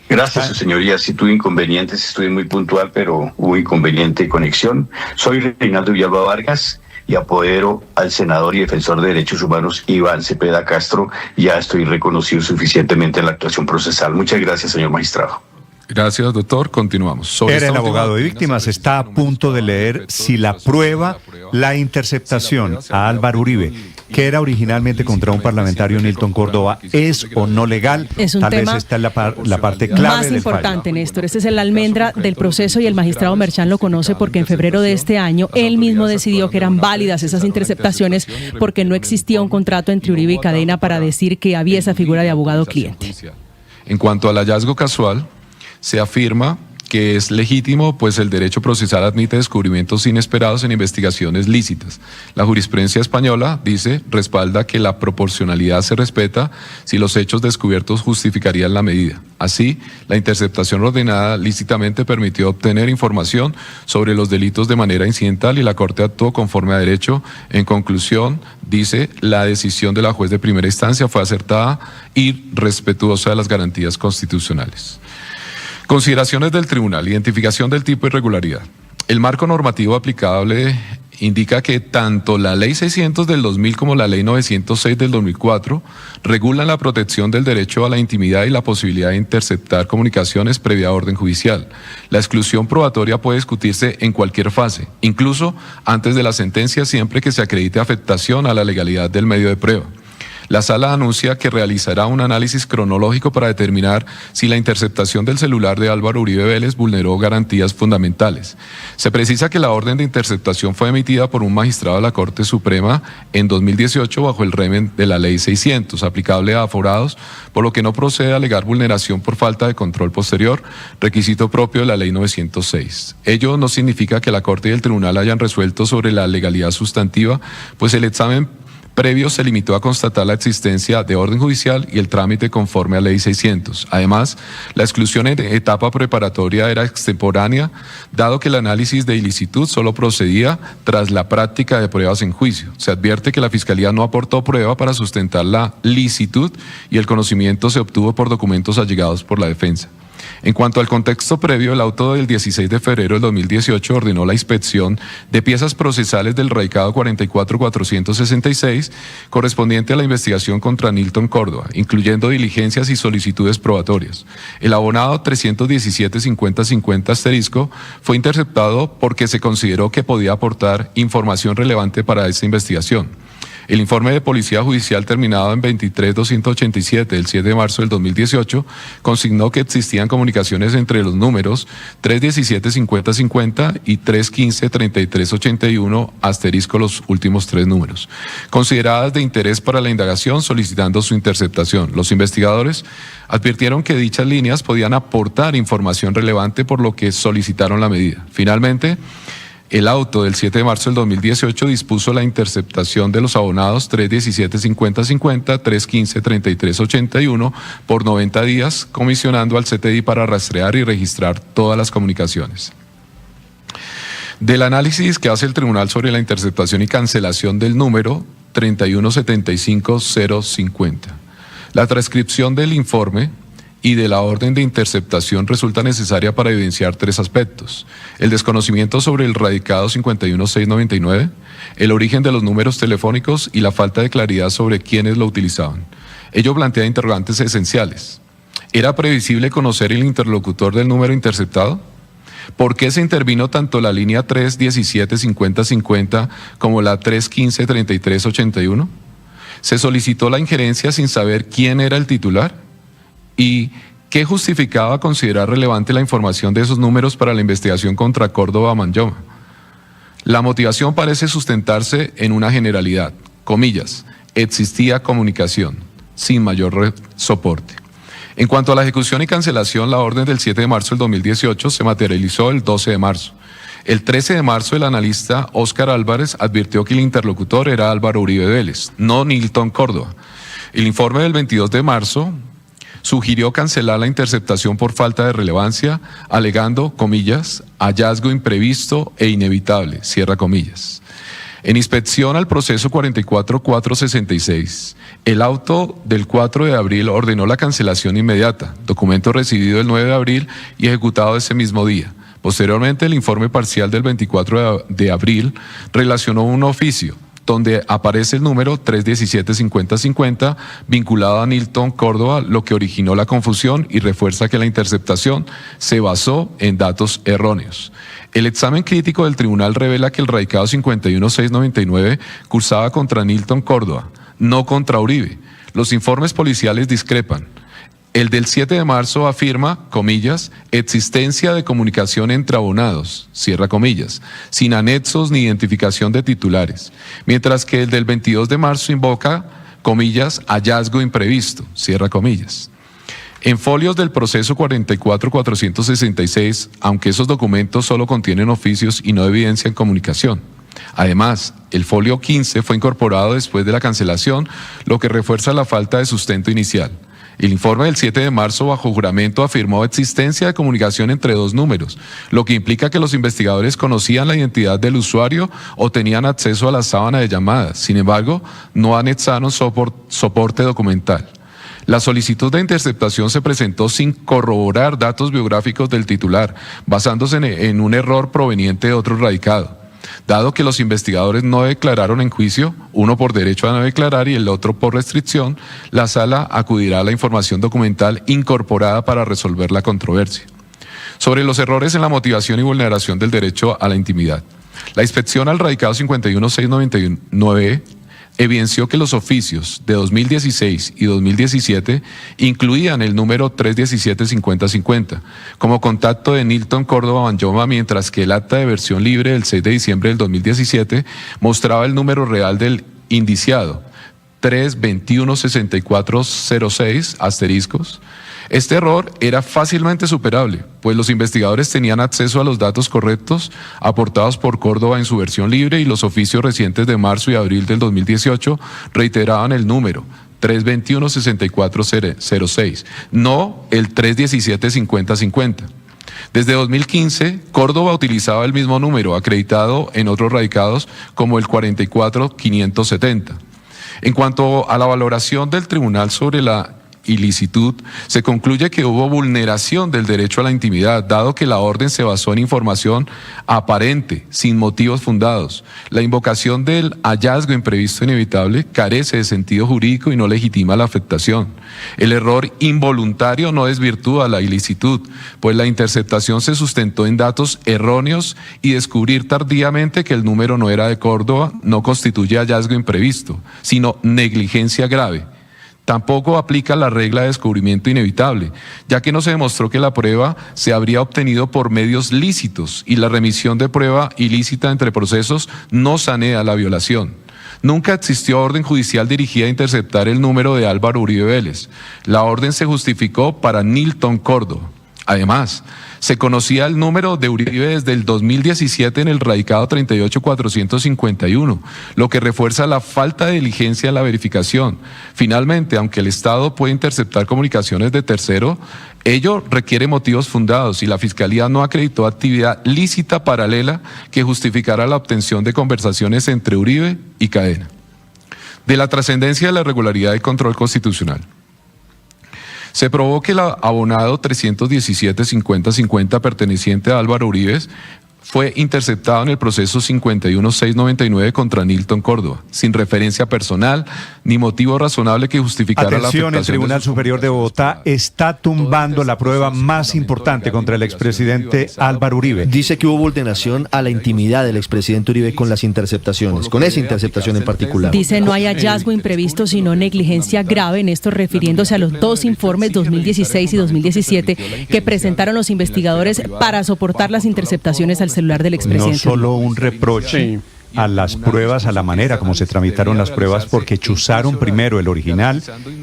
Gracias, su señoría. Sí tuve inconvenientes, estuve muy puntual, pero hubo inconveniente de conexión. Soy Reinaldo Villalba Vargas y apodero al senador y defensor de derechos humanos Iván Cepeda Castro. Ya estoy reconocido suficientemente en la actuación procesal. Muchas gracias, señor magistrado. Gracias, doctor. Continuamos. Era el abogado de víctimas. Está a punto de leer si la prueba, la interceptación a Álvaro Uribe, que era originalmente contra un parlamentario, Nilton Córdoba, es o no legal. Es un Tal tema vez esta es la parte clave más importante, Néstor. Este es el almendra del proceso y el magistrado Merchán lo conoce porque en febrero de este año él mismo decidió que eran válidas esas interceptaciones porque no existía un contrato entre Uribe y Cadena para decir que había esa figura de abogado-cliente. En cuanto al hallazgo casual, se afirma que es legítimo, pues el derecho procesal admite descubrimientos inesperados en investigaciones lícitas. La jurisprudencia española, dice, respalda que la proporcionalidad se respeta si los hechos descubiertos justificarían la medida. Así, la interceptación ordenada lícitamente permitió obtener información sobre los delitos de manera incidental y la Corte actuó conforme a derecho. En conclusión, dice, la decisión de la juez de primera instancia fue acertada y respetuosa de las garantías constitucionales. Consideraciones del tribunal. Identificación del tipo de irregularidad. El marco normativo aplicable indica que tanto la Ley 600 del 2000 como la Ley 906 del 2004 regulan la protección del derecho a la intimidad y la posibilidad de interceptar comunicaciones previa orden judicial. La exclusión probatoria puede discutirse en cualquier fase, incluso antes de la sentencia, siempre que se acredite afectación a la legalidad del medio de prueba. La sala anuncia que realizará un análisis cronológico para determinar si la interceptación del celular de Álvaro Uribe Vélez vulneró garantías fundamentales. Se precisa que la orden de interceptación fue emitida por un magistrado de la Corte Suprema en 2018 bajo el régimen de la Ley 600, aplicable a aforados, por lo que no procede a alegar vulneración por falta de control posterior, requisito propio de la Ley 906. Ello no significa que la Corte y el Tribunal hayan resuelto sobre la legalidad sustantiva, pues el examen previo se limitó a constatar la existencia de orden judicial y el trámite conforme a Ley 600. Además, la exclusión en etapa preparatoria era extemporánea, dado que el análisis de ilicitud solo procedía tras la práctica de pruebas en juicio. Se advierte que la Fiscalía no aportó prueba para sustentar la licitud y el conocimiento se obtuvo por documentos allegados por la defensa. En cuanto al contexto previo, el auto del 16 de febrero del 2018 ordenó la inspección de piezas procesales del radicado 44466 correspondiente a la investigación contra Nilton Córdoba, incluyendo diligencias y solicitudes probatorias. El abonado 317-5050 * fue interceptado porque se consideró que podía aportar información relevante para esta investigación. El informe de Policía Judicial terminado en 23287 del 7 de marzo del 2018 consignó que existían comunicaciones entre los números 317-5050 y 315-3381 * los últimos tres números, consideradas de interés para la indagación, solicitando su interceptación. Los investigadores advirtieron que dichas líneas podían aportar información relevante, por lo que solicitaron la medida. Finalmente, el auto del 7 de marzo del 2018 dispuso la interceptación de los abonados 317-5050, 315-3381 por 90 días, comisionando al CTI para rastrear y registrar todas las comunicaciones. Del análisis que hace el tribunal sobre la interceptación y cancelación del número 3175050, la transcripción del informe y de la orden de interceptación resulta necesaria para evidenciar tres aspectos: el desconocimiento sobre el radicado 51699, el origen de los números telefónicos y la falta de claridad sobre quiénes lo utilizaban. Ello plantea interrogantes esenciales. ¿Era previsible conocer el interlocutor del número interceptado? ¿Por qué se intervino tanto la línea 317-5050 como la 315-3381? ¿Se solicitó la injerencia sin saber quién era el titular? ¿Y ¿Qué justificaba considerar relevante la información de esos números para la investigación contra Córdoba Manyoma? La motivación parece sustentarse en una generalidad, comillas, existía comunicación, sin mayor soporte. En cuanto a la ejecución y cancelación, la orden del 7 de marzo del 2018 se materializó el 12 de marzo. El 13 de marzo, el analista Óscar Álvarez advirtió que el interlocutor era Álvaro Uribe Vélez, no Nilton Córdoba. El informe del 22 de marzo sugirió cancelar la interceptación por falta de relevancia, alegando, comillas, hallazgo imprevisto e inevitable, cierra comillas. En inspección al proceso 44466, el auto del 4 de abril ordenó la cancelación inmediata, documento recibido el 9 de abril y ejecutado ese mismo día. Posteriormente, el informe parcial del 24 de abril relacionó un oficio donde aparece el número 317-5050 vinculado a Nilton Córdoba, lo que originó la confusión y refuerza que la interceptación se basó en datos erróneos. El examen crítico del tribunal revela que el radicado 51699 cursaba contra Nilton Córdoba, no contra Uribe. Los informes policiales discrepan. El del 7 de marzo afirma, comillas, existencia de comunicación entre abonados, cierra comillas, sin anexos ni identificación de titulares, mientras que el del 22 de marzo invoca, comillas, hallazgo imprevisto, cierra comillas. En folios del proceso 44466, aunque esos documentos solo contienen oficios y no evidencian comunicación. Además, el folio 15 fue incorporado después de la cancelación, lo que refuerza la falta de sustento inicial. El informe del 7 de marzo bajo juramento afirmó existencia de comunicación entre dos números, lo que implica que los investigadores conocían la identidad del usuario o tenían acceso a la sábana de llamadas. Sin embargo, no anexaron soporte documental. La solicitud de interceptación se presentó sin corroborar datos biográficos del titular, basándose en un error proveniente de otro radicado. Dado que los investigadores no declararon en juicio, uno por derecho a no declarar y el otro por restricción, la sala acudirá a la información documental incorporada para resolver la controversia. Sobre los errores en la motivación y vulneración del derecho a la intimidad. La inspección al radicado 51699 evidenció que los oficios de 2016 y 2017 incluían el número 317-5050 como contacto de Nilton Córdoba Manyoma, mientras que el acta de versión libre del 6 de diciembre del 2017 mostraba el número real del indiciado, 321-6406 asteriscos. Este error era fácilmente superable, pues los investigadores tenían acceso a los datos correctos aportados por Córdoba en su versión libre y los oficios recientes de marzo y abril del 2018 reiteraban el número 321-6406, no el 317-5050. Desde 2015, Córdoba utilizaba el mismo número acreditado en otros radicados como el 44570. En cuanto a la valoración del tribunal sobre la ilicitud, se concluye que hubo vulneración del derecho a la intimidad, dado que la orden se basó en información aparente, sin motivos fundados. La invocación del hallazgo imprevisto inevitable carece de sentido jurídico y no legitima la afectación. El error involuntario no desvirtúa la ilicitud, pues la interceptación se sustentó en datos erróneos y descubrir tardíamente que el número no era de Córdoba no constituye hallazgo imprevisto, sino negligencia grave. Tampoco aplica la regla de descubrimiento inevitable, ya que no se demostró que la prueba se habría obtenido por medios lícitos y la remisión de prueba ilícita entre procesos no sanea la violación. Nunca existió orden judicial dirigida a interceptar el número de Álvaro Uribe Vélez. La orden se justificó para Nilton Córdoba. Además, se conocía el número de Uribe desde el 2017 en el radicado 38451, lo que refuerza la falta de diligencia en la verificación. Finalmente, aunque el Estado puede interceptar comunicaciones de tercero, ello requiere motivos fundados y la Fiscalía no acreditó actividad lícita paralela que justificara la obtención de conversaciones entre Uribe y Cadena. De la trascendencia de la regularidad y control constitucional. Se probó que el abonado 317-5050 perteneciente a Álvaro Uribe fue interceptado en el proceso 51699 contra Nilton Córdoba, sin referencia personal ni motivo razonable que justificara la afectación. El Tribunal Superior de Bogotá está tumbando la prueba más importante contra el expresidente Álvaro Uribe. Dice que hubo vulneración a la intimidad del expresidente Uribe con las interceptaciones, con esa interceptación en particular. Dice no hay hallazgo imprevisto, sino negligencia grave, en esto refiriéndose a los dos informes 2016 y 2017 que presentaron los investigadores para soportar las interceptaciones al celular del expresidente. No solo un reproche a las pruebas, a la manera como se tramitaron las pruebas, porque chuzaron primero el original,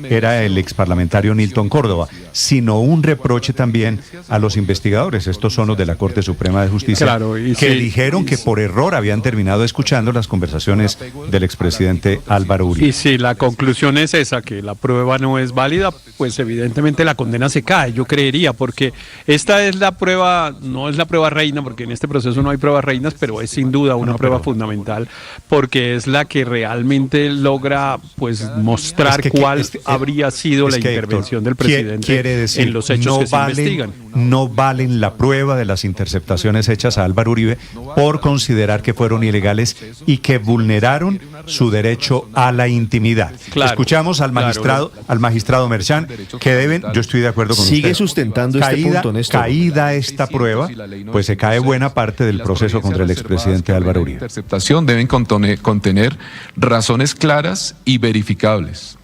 era el exparlamentario Nilton Córdoba, sino un reproche también a los investigadores. Estos son los de la Corte Suprema de Justicia, que dijeron que por error habían terminado escuchando las conversaciones del expresidente Álvaro Uribe. Y si la conclusión es esa, que la prueba no es válida, pues evidentemente la condena se cae, yo creería, porque esta es la prueba, no es la prueba reina, porque en este proceso no hay pruebas reinas, pero es sin duda una prueba fundamental, porque es la que realmente logra pues mostrar cuál habría sido la intervención del presidente, quiere decir, en los hechos que se investigan. No valen la prueba de las interceptaciones hechas a Álvaro Uribe por considerar que fueron ilegales y que vulneraron su derecho a la intimidad. Escuchamos al magistrado Merchán, que deben, yo estoy de acuerdo con usted. Sigue sustentando este punto, Néstor. Caída esta prueba, pues se cae buena parte del proceso contra el expresidente Álvaro Uribe. Deben contener razones claras y verificables.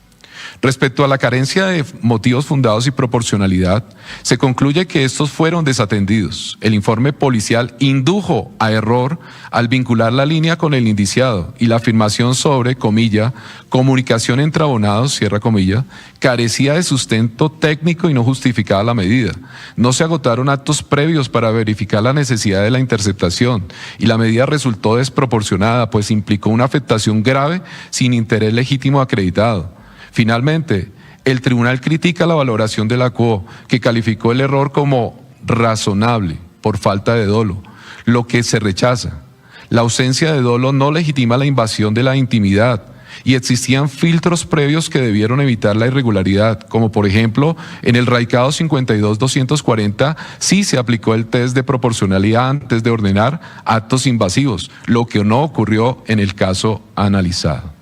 Respecto a la carencia de motivos fundados y proporcionalidad, se concluye que estos fueron desatendidos. El informe policial indujo a error al vincular la línea con el indiciado y la afirmación sobre, comilla, comunicación entre abonados, cierra comilla, carecía de sustento técnico y no justificaba la medida. No se agotaron actos previos para verificar la necesidad de la interceptación y la medida resultó desproporcionada, pues implicó una afectación grave sin interés legítimo acreditado. Finalmente, el tribunal critica la valoración de la QO, que calificó el error como razonable por falta de dolo, lo que se rechaza. La ausencia de dolo no legitima la invasión de la intimidad y existían filtros previos que debieron evitar la irregularidad, como por ejemplo, en el radicado 52-240 sí se aplicó el test de proporcionalidad antes de ordenar actos invasivos, lo que no ocurrió en el caso analizado.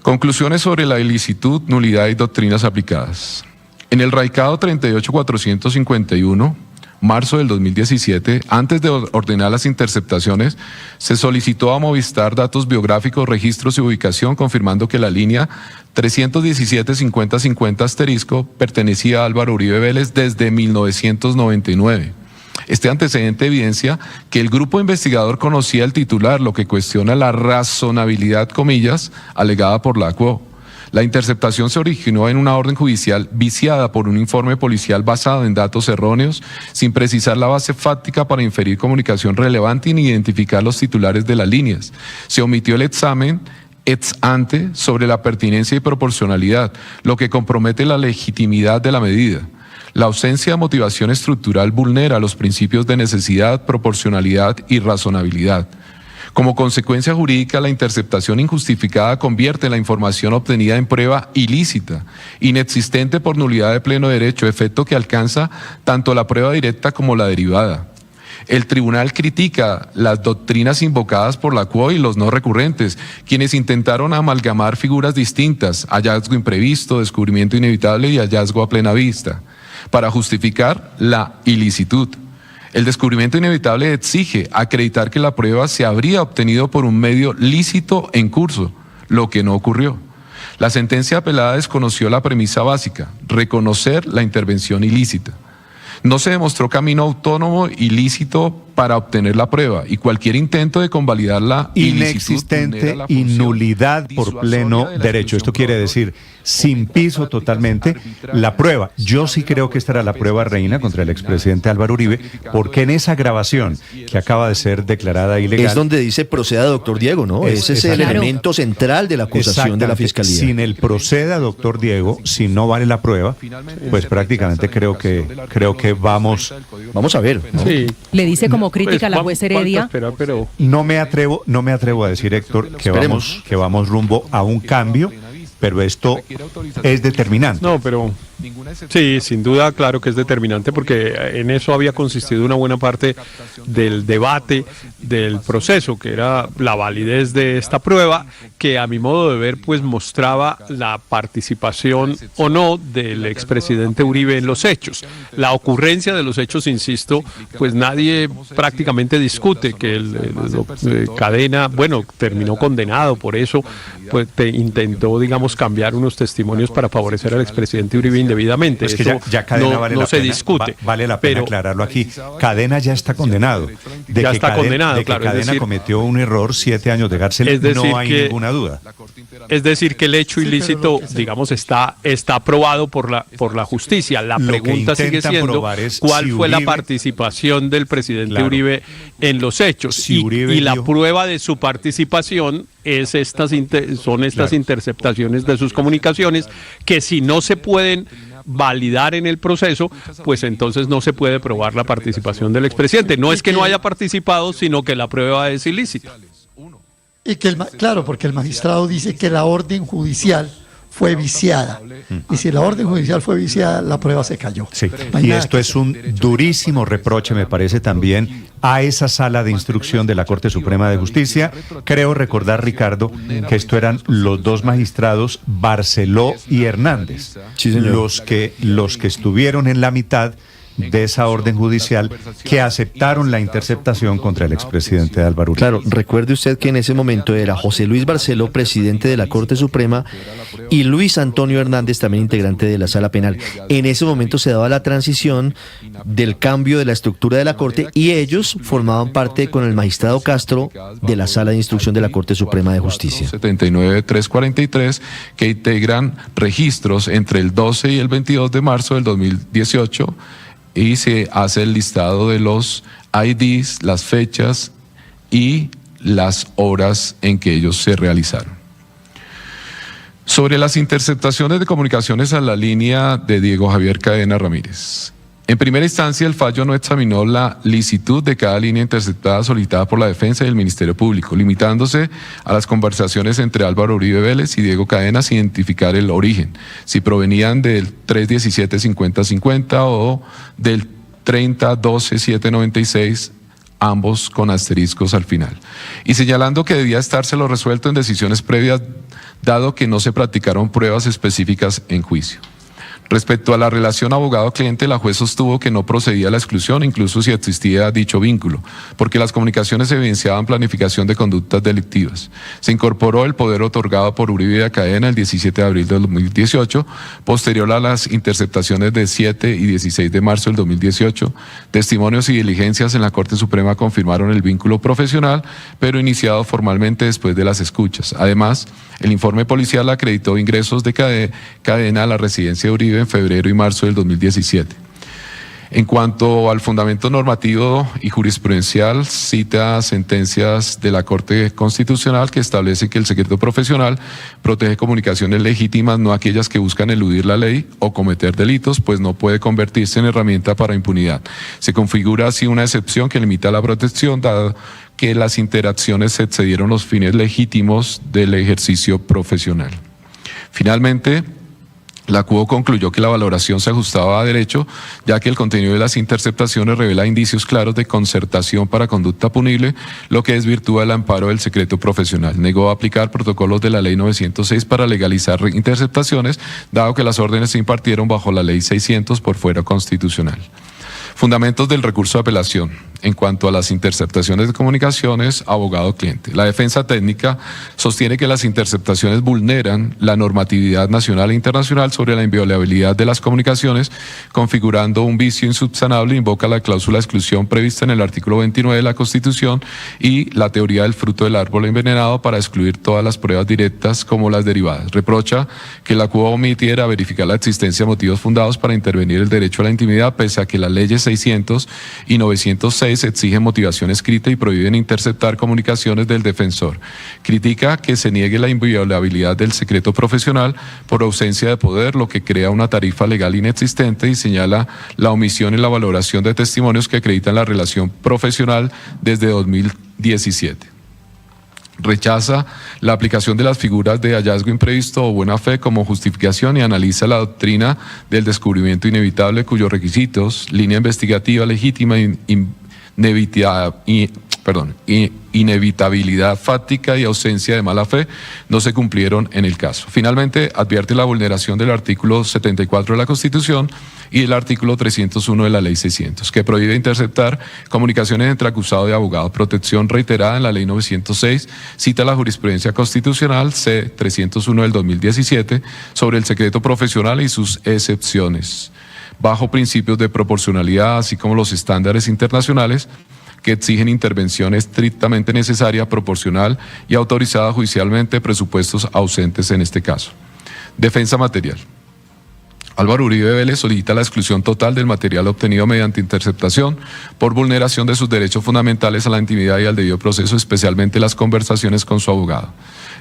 Conclusiones sobre la ilicitud, nulidad y doctrinas aplicadas. En el radicado 38451, marzo del 2017, antes de ordenar las interceptaciones, se solicitó a Movistar datos biográficos, registros y ubicación, confirmando que la línea 317-5050 * pertenecía a Álvaro Uribe Vélez desde 1999. Este antecedente evidencia que el grupo investigador conocía el titular, lo que cuestiona la razonabilidad, comillas, alegada por la QO. La interceptación se originó en una orden judicial viciada por un informe policial basado en datos erróneos, sin precisar la base fáctica para inferir comunicación relevante ni identificar los titulares de las líneas. Se omitió el examen ex ante sobre la pertinencia y proporcionalidad, lo que compromete la legitimidad de la medida. La ausencia de motivación estructural vulnera los principios de necesidad, proporcionalidad y razonabilidad. Como consecuencia jurídica, la interceptación injustificada convierte la información obtenida en prueba ilícita, inexistente por nulidad de pleno derecho, efecto que alcanza tanto la prueba directa como la derivada. El tribunal critica las doctrinas invocadas por la QO y los no recurrentes, quienes intentaron amalgamar figuras distintas, hallazgo imprevisto, descubrimiento inevitable y hallazgo a plena vista, para justificar la ilicitud. El descubrimiento inevitable exige acreditar que la prueba se habría obtenido por un medio lícito en curso, lo que no ocurrió. La sentencia apelada desconoció la premisa básica, reconocer la intervención ilícita. No se demostró camino autónomo ilícito para obtener la prueba y cualquier intento de convalidar la inexistente y nulidad por pleno derecho. Esto quiere decir sin piso totalmente la prueba. Yo sí creo que esta era la prueba reina contra el expresidente Álvaro Uribe, porque en esa grabación que acaba de ser declarada ilegal es donde dice proceda doctor Diego, ¿no? Ese es el elemento central de la acusación de la Fiscalía. Sin el proceda doctor Diego, si no vale la prueba, pues prácticamente creo que vamos a ver, ¿no? Sí. Le dice como crítica a la juez Heredia. Pero no me atrevo a decir, Héctor, que vamos rumbo a un cambio, pero esto es determinante. No, pero Sí, sin duda, claro que es determinante porque en eso había consistido una buena parte del debate del proceso, que era la validez de esta prueba, que a mi modo de ver pues mostraba la participación o no del expresidente Uribe en los hechos. La ocurrencia de los hechos, insisto, pues nadie prácticamente discute que Cadena, bueno, terminó condenado por eso, pues intentó, digamos, cambiar unos testimonios para favorecer al expresidente Uribe indebidamente. Es que ya Cadena no se discute. Vale la pena aclararlo aquí. Cadena ya está condenado. Ya está condenado, de que claro. Cadena cometió un error, 7 años de cárcel, no hay ninguna duda. Es decir, que el hecho ilícito, digamos, está aprobado por la justicia. La pregunta sigue siendo cuál fue la participación del presidente Uribe en los hechos. Y la prueba de su participación es son estas interceptaciones de sus comunicaciones, que si no se pueden validar en el proceso, pues entonces no se puede probar la participación del expresidente. No es que no haya participado, sino que la prueba es ilícita. Y que claro, porque el magistrado dice que la orden judicial fue viciada. Y si la orden judicial fue viciada, la prueba se cayó. Sí. Y esto es un durísimo reproche, me parece, también a esa sala de instrucción de la Corte Suprema de Justicia. Creo recordar, Ricardo, que esto eran los dos magistrados, Barceló y Hernández, sí, señor, los que estuvieron en la mitad de esa orden judicial, que aceptaron la interceptación contra el expresidente Álvaro Uribe. Claro, recuerde usted que en ese momento era José Luis Barceló, presidente de la Corte Suprema, y Luis Antonio Hernández, también integrante de la Sala Penal. En ese momento se daba la transición del cambio de la estructura de la Corte, y ellos formaban parte con el magistrado Castro de la Sala de Instrucción de la Corte Suprema de Justicia. 79.343, que integran registros entre el 12 y el 22 de marzo del 2018, y se hace el listado de los IDs, las fechas y las horas en que ellos se realizaron. Sobre las interceptaciones de comunicaciones a la línea de Diego Javier Cadena Ramírez. En primera instancia, el fallo no examinó la licitud de cada línea interceptada solicitada por la defensa y el Ministerio Público, limitándose a las conversaciones entre Álvaro Uribe Vélez y Diego Cadena sin identificar el origen, si provenían del 317-5050 o del 3012-796, ambos con asteriscos al final, y señalando que debía estárselo resuelto en decisiones previas, dado que no se practicaron pruebas específicas en juicio. Respecto a la relación abogado-cliente, la juez sostuvo que no procedía a la exclusión, incluso si existía dicho vínculo, porque las comunicaciones evidenciaban planificación de conductas delictivas. Se incorporó el poder otorgado por Uribe a Cadena el 17 de abril del 2018, posterior a las interceptaciones de 7 y 16 de marzo del 2018. Testimonios y diligencias en la Corte Suprema confirmaron el vínculo profesional, pero iniciado formalmente después de las escuchas. Además, el informe policial acreditó ingresos de Cadena a la residencia de Uribe en febrero y marzo del 2017. En cuanto al fundamento normativo y jurisprudencial, cita sentencias de la Corte Constitucional que establece que el secreto profesional protege comunicaciones legítimas, no aquellas que buscan eludir la ley o cometer delitos, pues no puede convertirse en herramienta para impunidad. Se configura así una excepción que limita la protección, dado que las interacciones excedieron los fines legítimos del ejercicio profesional. Finalmente, la CUO concluyó que la valoración se ajustaba a derecho, ya que el contenido de las interceptaciones revela indicios claros de concertación para conducta punible, lo que desvirtúa el amparo del secreto profesional. Negó aplicar protocolos de la Ley 906 para legalizar interceptaciones, dado que las órdenes se impartieron bajo la Ley 600 por fuero constitucional. Fundamentos del recurso de apelación. En cuanto a las interceptaciones de comunicaciones, abogado-cliente. La defensa técnica sostiene que las interceptaciones vulneran la normatividad nacional e internacional sobre la inviolabilidad de las comunicaciones, configurando un vicio insubsanable, invoca la cláusula de exclusión prevista en el artículo 29 de la Constitución y la teoría del fruto del árbol envenenado para excluir todas las pruebas directas como las derivadas. Reprocha que la CUO omitiera verificar la existencia de motivos fundados para intervenir el derecho a la intimidad, pese a que las leyes 600 y 906 exigen motivación escrita y prohíben interceptar comunicaciones del defensor. Critica que se niegue la inviolabilidad del secreto profesional por ausencia de poder, lo que crea una tarifa legal inexistente, y señala la omisión en la valoración de testimonios que acreditan la relación profesional desde 2017. Rechaza la aplicación de las figuras de hallazgo imprevisto o buena fe como justificación y analiza la doctrina del descubrimiento inevitable cuyos requisitos, línea investigativa legítima inevitabilidad fáctica y ausencia de mala fe no se cumplieron en el caso. Finalmente, advierte la vulneración del artículo 74 de la Constitución y del artículo 301 de la Ley 600, que prohíbe interceptar comunicaciones entre acusado y abogado. Protección reiterada en la Ley 906, cita la jurisprudencia constitucional C-301 del 2017 sobre el secreto profesional y sus excepciones, bajo principios de proporcionalidad, así como los estándares internacionales que exigen intervención estrictamente necesaria, proporcional y autorizada judicialmente, presupuestos ausentes en este caso. Defensa material. Álvaro Uribe Vélez solicita la exclusión total del material obtenido mediante interceptación por vulneración de sus derechos fundamentales a la intimidad y al debido proceso, especialmente las conversaciones con su abogado.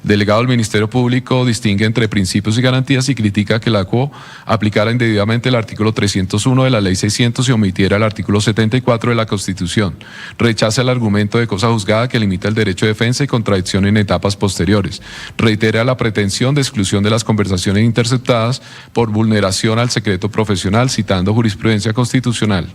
El delegado del Ministerio Público distingue entre principios y garantías y critica que la CUO aplicara indebidamente el artículo 301 de la Ley 600 y omitiera el artículo 74 de la Constitución. Rechaza el argumento de cosa juzgada que limita el derecho de defensa y contradicción en etapas posteriores. Reitera la pretensión de exclusión de las conversaciones interceptadas por vulneración al secreto profesional, citando jurisprudencia constitucional,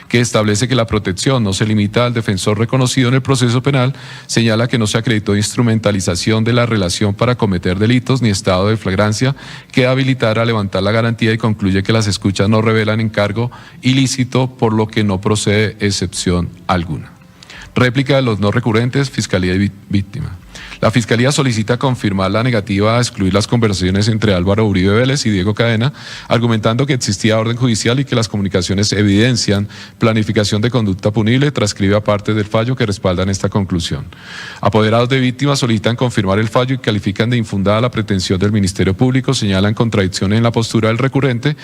que establece que la protección no se limita al defensor reconocido en el proceso penal, señala que no se acreditó instrumentalización de la relación para cometer delitos ni estado de flagrancia que habilitara a levantar la garantía y concluye que las escuchas no revelan encargo ilícito, por lo que no procede excepción alguna. Réplica de los no recurrentes, Fiscalía y víctima. La Fiscalía solicita confirmar la negativa a excluir las conversaciones entre Álvaro Uribe Vélez y Diego Cadena, argumentando que existía orden judicial y que las comunicaciones evidencian planificación de conducta punible, transcribe aparte del fallo que respaldan esta conclusión. Apoderados de víctimas solicitan confirmar el fallo y califican de infundada la pretensión del Ministerio Público, señalan contradicciones en la postura del recurrente,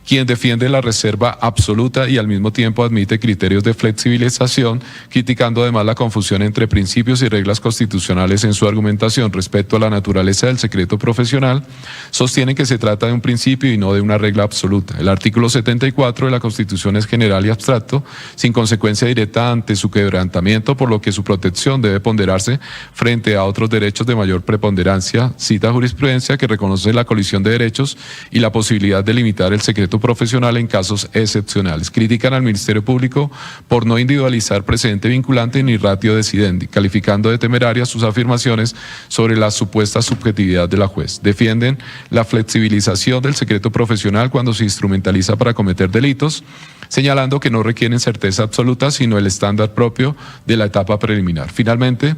quien defiende la reserva absoluta y al mismo tiempo admite criterios de flexibilización, criticando además la confusión entre principios y reglas constitucionales en su argumentación respecto a la naturaleza del secreto profesional. Sostienen que se trata de un principio y no de una regla absoluta. El artículo 74 de la Constitución es general y abstracto, sin consecuencia directa ante su quebrantamiento, por lo que su protección debe ponderarse frente a otros derechos de mayor preponderancia. Cita jurisprudencia que reconoce la colisión de derechos y la posibilidad de limitar el secreto profesional en casos excepcionales. Critican al Ministerio Público por no individualizar precedente vinculante ni ratio decidendi, calificando de temerarias sus afirmaciones sobre la supuesta subjetividad de la juez. Defienden la flexibilización del secreto profesional cuando se instrumentaliza para cometer delitos, señalando que no requieren certeza absoluta, sino el estándar propio de la etapa preliminar. Finalmente,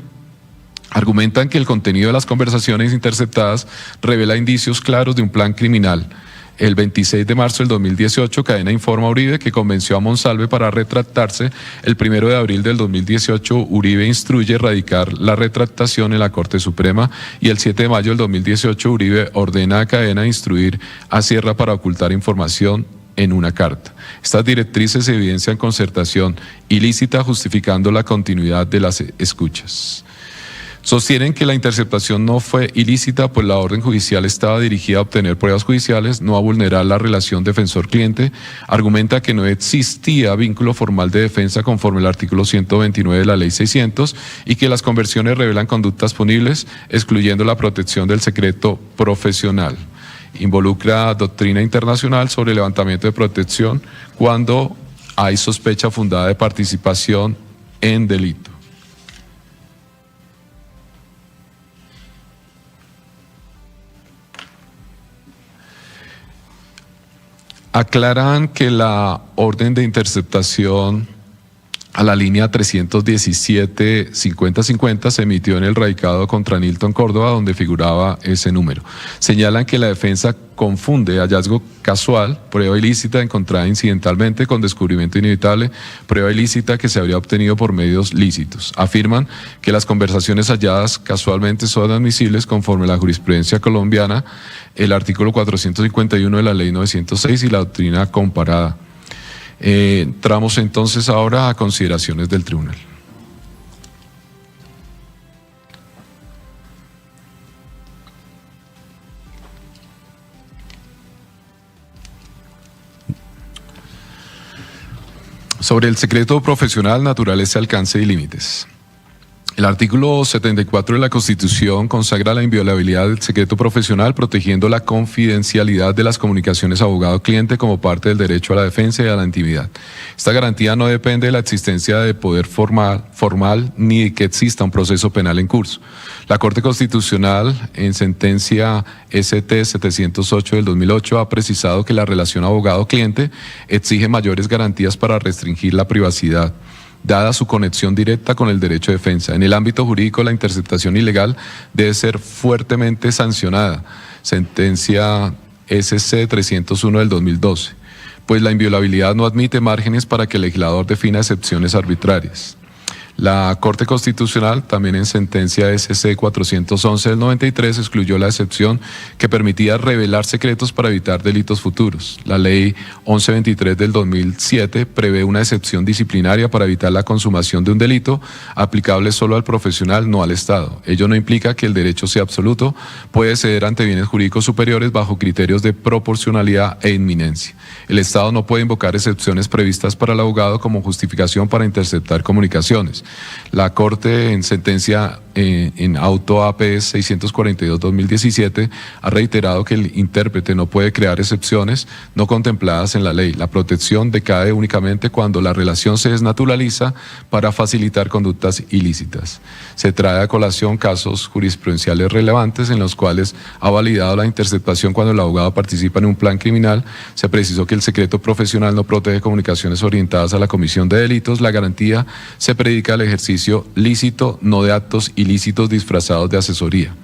argumentan que el contenido de las conversaciones interceptadas revela indicios claros de un plan criminal. El 26 de marzo del 2018, Cadena informa a Uribe que convenció a Monsalve para retractarse. El 1 de abril del 2018, Uribe instruye erradicar la retractación en la Corte Suprema y el 7 de mayo del 2018, Uribe ordena a Cadena instruir a Sierra para ocultar información en una carta. Estas directrices evidencian concertación ilícita, justificando la continuidad de las escuchas. Sostienen que la interceptación no fue ilícita, pues la orden judicial estaba dirigida a obtener pruebas judiciales, no a vulnerar la relación defensor-cliente. Argumenta que no existía vínculo formal de defensa conforme al artículo 129 de la Ley 600 y que las conversiones revelan conductas punibles, excluyendo la protección del secreto profesional. Involucra doctrina internacional sobre levantamiento de protección cuando hay sospecha fundada de participación en delito. Aclaran que la orden de interceptación a la línea 317-5050 se emitió en el radicado contra Nilton Córdoba, donde figuraba ese número. Señalan que la defensa confunde hallazgo casual, prueba ilícita encontrada incidentalmente, con descubrimiento inevitable, prueba ilícita que se habría obtenido por medios lícitos. Afirman que las conversaciones halladas casualmente son admisibles conforme a la jurisprudencia colombiana, el artículo 451 de la Ley 906 y la doctrina comparada. Entramos entonces ahora a consideraciones del tribunal. Sobre el secreto profesional, naturaleza, alcance y límites. El artículo 74 de la Constitución consagra la inviolabilidad del secreto profesional, protegiendo la confidencialidad de las comunicaciones abogado-cliente como parte del derecho a la defensa y a la intimidad. Esta garantía no depende de la existencia de poder formal ni de que exista un proceso penal en curso. La Corte Constitucional, en sentencia ST 708 del 2008, ha precisado que la relación abogado-cliente exige mayores garantías para restringir la privacidad, dada su conexión directa con el derecho de defensa. En el ámbito jurídico, la interceptación ilegal debe ser fuertemente sancionada. Sentencia SC 301 del 2012, pues la inviolabilidad no admite márgenes para que el legislador defina excepciones arbitrarias. La Corte Constitucional, también en sentencia SC 411 del 93, excluyó la excepción que permitía revelar secretos para evitar delitos futuros. La Ley 1123 del 2007 prevé una excepción disciplinaria para evitar la consumación de un delito, aplicable solo al profesional, no al Estado. Ello no implica que el derecho sea absoluto, puede ceder ante bienes jurídicos superiores bajo criterios de proporcionalidad e inminencia. El Estado no puede invocar excepciones previstas para el abogado como justificación para interceptar comunicaciones. La Corte, en sentencia en auto APS 642-2017, ha reiterado que el intérprete no puede crear excepciones no contempladas en la ley. La protección decae únicamente cuando la relación se desnaturaliza para facilitar conductas ilícitas. Se trae a colación casos jurisprudenciales relevantes en los cuales ha validado la interceptación cuando el abogado participa en un plan criminal. Se precisó que el secreto profesional no protege comunicaciones orientadas a la comisión de delitos. La garantía se predica al ejercicio lícito, no de actos ilícitos disfrazados de asesoría.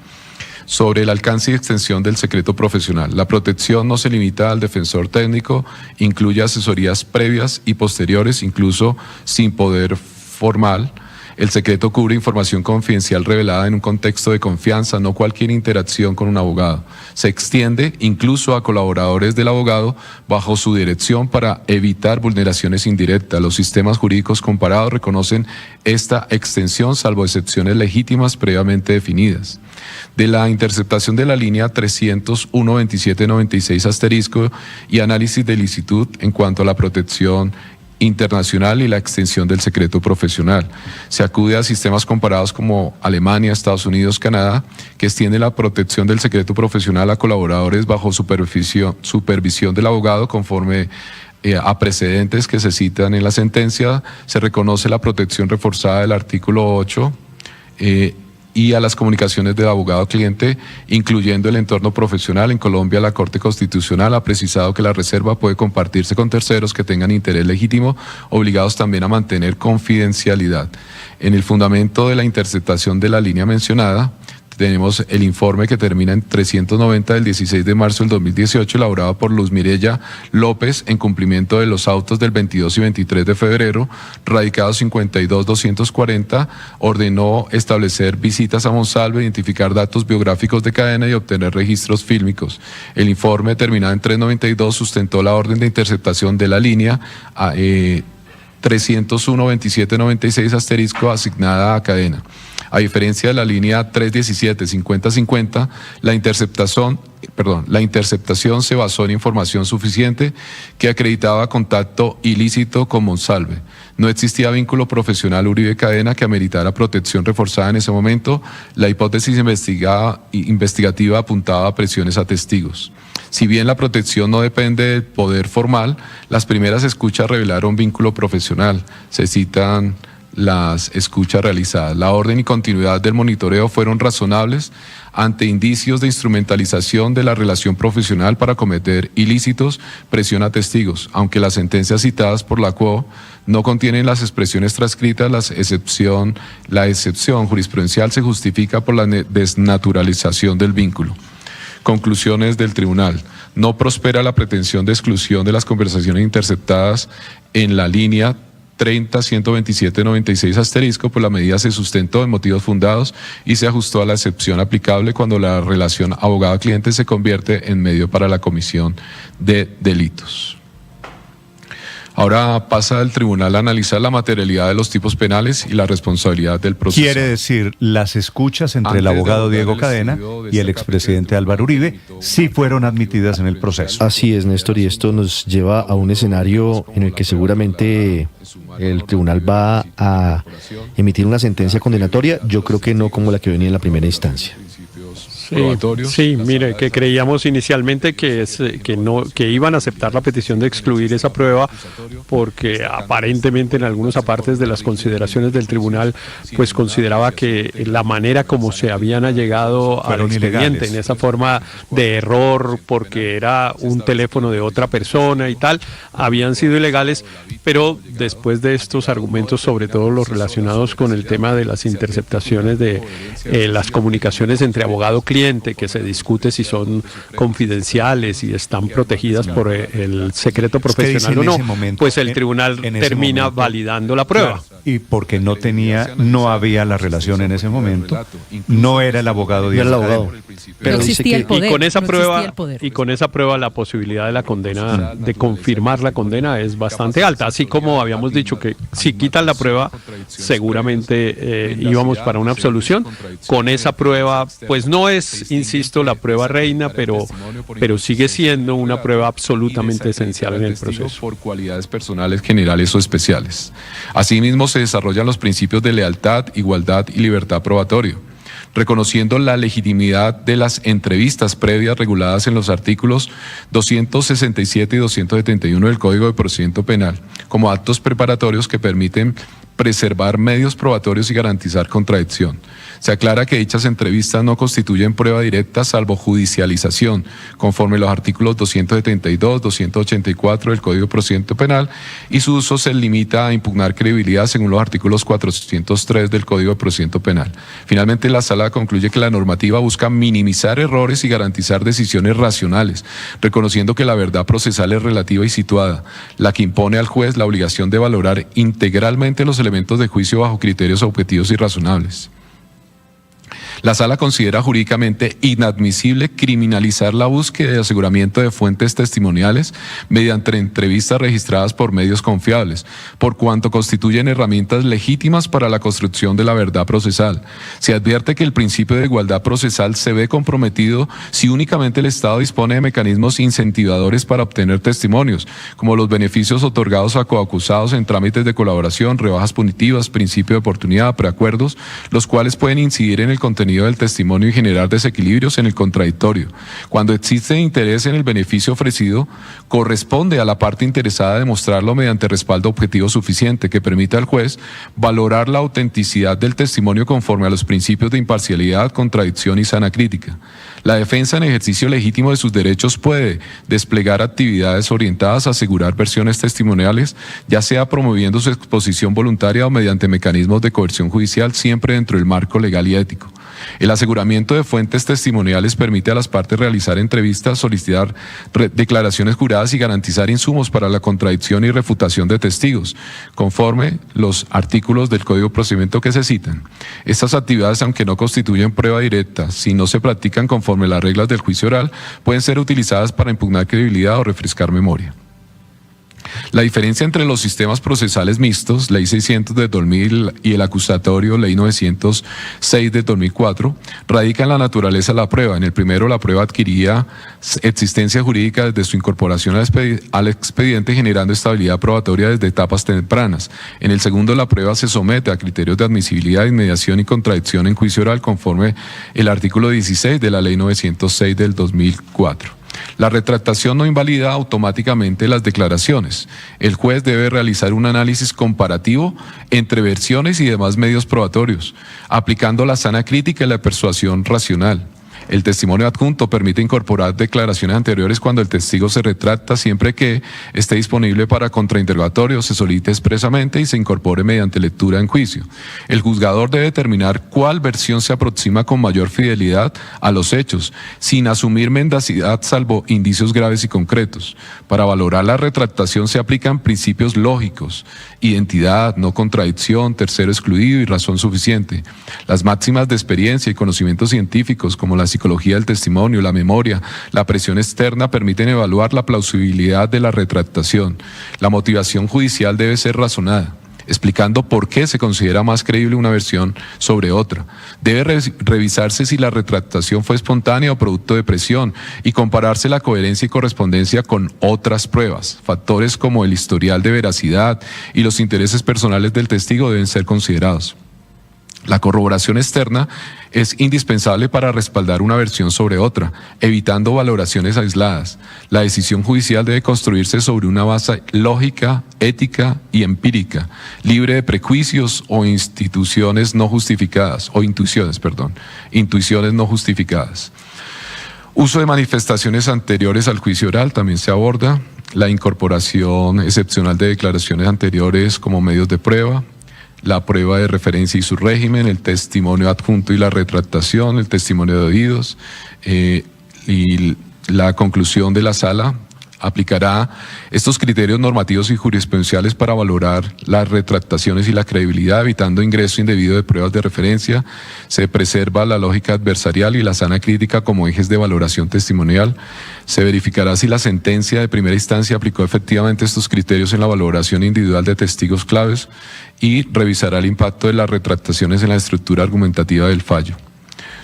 Sobre el alcance y extensión del secreto profesional, la protección no se limita al defensor técnico, incluye asesorías previas y posteriores, incluso sin poder formal. El secreto cubre información confidencial revelada en un contexto de confianza, no cualquier interacción con un abogado. Se extiende incluso a colaboradores del abogado bajo su dirección para evitar vulneraciones indirectas. Los sistemas jurídicos comparados reconocen esta extensión, salvo excepciones legítimas previamente definidas. De la interceptación de la línea 301-2796 asterisco y análisis de licitud en cuanto a la protección internacional y la extensión del secreto profesional. Se acude a sistemas comparados como Alemania, Estados Unidos, Canadá, que extiende la protección del secreto profesional a colaboradores bajo supervisión del abogado conforme a precedentes que se citan en la sentencia. Se reconoce la protección reforzada del artículo 8 y a las comunicaciones del abogado-cliente, incluyendo el entorno profesional. En Colombia, la Corte Constitucional ha precisado que la reserva puede compartirse con terceros que tengan interés legítimo, obligados también a mantener confidencialidad. En el fundamento de la interceptación de la línea mencionada, tenemos el informe que termina en 390 del 16 de marzo del 2018, elaborado por Luz Mireya López, en cumplimiento de los autos del 22 y 23 de febrero, radicados 52-240, ordenó establecer visitas a Monsalve, identificar datos biográficos de cadena y obtener registros fílmicos. El informe, terminado en 392, sustentó la orden de interceptación de la línea 301-2796 asterisco asignada a cadena. A diferencia de la línea 317-5050, la interceptación se basó en información suficiente que acreditaba contacto ilícito con Monsalve. No existía vínculo profesional Uribe Cadena que ameritara protección reforzada en ese momento. La hipótesis investigativa apuntaba a presiones a testigos. Si bien la protección no depende del poder formal, las primeras escuchas revelaron vínculo profesional. Se citan las escuchas realizadas. La orden y continuidad del monitoreo fueron razonables ante indicios de instrumentalización de la relación profesional para cometer ilícitos, presión a testigos. Aunque las sentencias citadas por la QO no contienen las expresiones transcritas, la excepción jurisprudencial se justifica por la desnaturalización del vínculo. Conclusiones del tribunal. No prospera la pretensión de exclusión de las conversaciones interceptadas en la línea 30-127-96 asterisco, pues la medida se sustentó en motivos fundados y se ajustó a la excepción aplicable cuando la relación abogado-cliente se convierte en medio para la comisión de delitos. Ahora pasa al tribunal a analizar la materialidad de los tipos penales y la responsabilidad del proceso. Quiere decir, las escuchas entre el abogado Diego Cadena y el expresidente Álvaro Uribe sí fueron admitidas en el proceso. Así es, Néstor, y esto nos lleva a un escenario en el que seguramente el tribunal va a emitir una sentencia condenatoria. Yo creo que no como la que venía en la primera instancia. Sí, mire, que creíamos inicialmente que iban a aceptar la petición de excluir esa prueba porque aparentemente en algunos apartes de las consideraciones del tribunal pues consideraba que la manera como se habían allegado al expediente en esa forma de error porque era un teléfono de otra persona y tal, habían sido ilegales, pero después de estos argumentos, sobre todo los relacionados con el tema de las interceptaciones de las comunicaciones entre abogado-cliente, que se discute si son confidenciales y están protegidas por el secreto profesional o no, pues el tribunal termina validando la prueba. Claro, y porque no había la relación en ese momento, no era el abogado. Pero dice que y con esa prueba la posibilidad de la condena, de confirmar la condena, es bastante alta, así como habíamos dicho que si quitan la prueba seguramente íbamos para una absolución. Con esa prueba pues no es, insisto, la prueba reina, pero sigue siendo una prueba absolutamente esencial en el proceso. Por cualidades personales, generales o especiales. Asimismo, se desarrollan los principios de lealtad, igualdad y libertad probatorio, reconociendo la legitimidad de las entrevistas previas reguladas en los artículos 267 y 271 del Código de Procedimiento Penal, como actos preparatorios que permiten preservar medios probatorios y garantizar contradicción. Se aclara que dichas entrevistas no constituyen prueba directa salvo judicialización, conforme los artículos 272, 284 del Código de Procedimiento Penal, y su uso se limita a impugnar credibilidad según los artículos 403 del Código de Procedimiento Penal. Finalmente, la Sala concluye que la normativa busca minimizar errores y garantizar decisiones racionales, reconociendo que la verdad procesal es relativa y situada, la que impone al juez la obligación de valorar integralmente los elementos de juicio bajo criterios objetivos y razonables. La Sala considera jurídicamente inadmisible criminalizar la búsqueda y aseguramiento de fuentes testimoniales mediante entrevistas registradas por medios confiables, por cuanto constituyen herramientas legítimas para la construcción de la verdad procesal. Se advierte que el principio de igualdad procesal se ve comprometido si únicamente el Estado dispone de mecanismos incentivadores para obtener testimonios, como los beneficios otorgados a coacusados en trámites de colaboración, rebajas punitivas, principio de oportunidad, preacuerdos, los cuales pueden incidir en el contenido del testimonio y generar desequilibrios en el contradictorio. Cuando existe interés en el beneficio ofrecido, corresponde a la parte interesada demostrarlo mediante respaldo objetivo suficiente que permita al juez valorar la autenticidad del testimonio conforme a los principios de imparcialidad, contradicción y sana crítica. La defensa en ejercicio legítimo de sus derechos puede desplegar actividades orientadas a asegurar versiones testimoniales, ya sea promoviendo su exposición voluntaria o mediante mecanismos de coerción judicial, siempre dentro del marco legal y ético. El aseguramiento de fuentes testimoniales permite a las partes realizar entrevistas, solicitar declaraciones juradas y garantizar insumos para la contradicción y refutación de testigos, conforme los artículos del Código de Procedimiento que se citan. Estas actividades, aunque no constituyen prueba directa, si no se practican conforme a las reglas del juicio oral, pueden ser utilizadas para impugnar credibilidad o refrescar memoria. La diferencia entre los sistemas procesales mixtos, Ley 600 de 2000 y el acusatorio, Ley 906 de 2004, radica en la naturaleza de la prueba. En el primero, la prueba adquiría existencia jurídica desde su incorporación al expediente, generando estabilidad probatoria desde etapas tempranas. En el segundo, la prueba se somete a criterios de admisibilidad, inmediación y contradicción en juicio oral, conforme el artículo 16 de la Ley 906 del 2004. La retractación no invalida automáticamente las declaraciones. El juez debe realizar un análisis comparativo entre versiones y demás medios probatorios, aplicando la sana crítica y la persuasión racional. El testimonio adjunto permite incorporar declaraciones anteriores cuando el testigo se retracta, siempre que esté disponible para contrainterrogatorio, se solicite expresamente y se incorpore mediante lectura en juicio. El juzgador debe determinar cuál versión se aproxima con mayor fidelidad a los hechos, sin asumir mendacidad salvo indicios graves y concretos. Para valorar la retractación se aplican principios lógicos: identidad, no contradicción, tercero excluido y razón suficiente. Las máximas de experiencia y conocimientos científicos, como las psicología del testimonio, la memoria, la presión externa permiten evaluar la plausibilidad de la retractación. La motivación judicial debe ser razonada, explicando por qué se considera más creíble una versión sobre otra. Debe revisarse si la retractación fue espontánea o producto de presión y compararse la coherencia y correspondencia con otras pruebas. Factores como el historial de veracidad y los intereses personales del testigo deben ser considerados. La corroboración externa es indispensable para respaldar una versión sobre otra, evitando valoraciones aisladas. La decisión judicial debe construirse sobre una base lógica, ética y empírica, libre de prejuicios o intuiciones no justificadas. Uso de manifestaciones anteriores al juicio oral también se aborda. La incorporación excepcional de declaraciones anteriores como medios de prueba. La prueba de referencia y su régimen, el testimonio adjunto y la retractación, el testimonio de oídos y la conclusión de la sala aplicará estos criterios normativos y jurisprudenciales para valorar las retractaciones y la credibilidad, evitando ingreso indebido de pruebas de referencia. Se preserva la lógica adversarial y la sana crítica como ejes de valoración testimonial. Se verificará si la sentencia de primera instancia aplicó efectivamente estos criterios en la valoración individual de testigos claves y revisará el impacto de las retractaciones en la estructura argumentativa del fallo.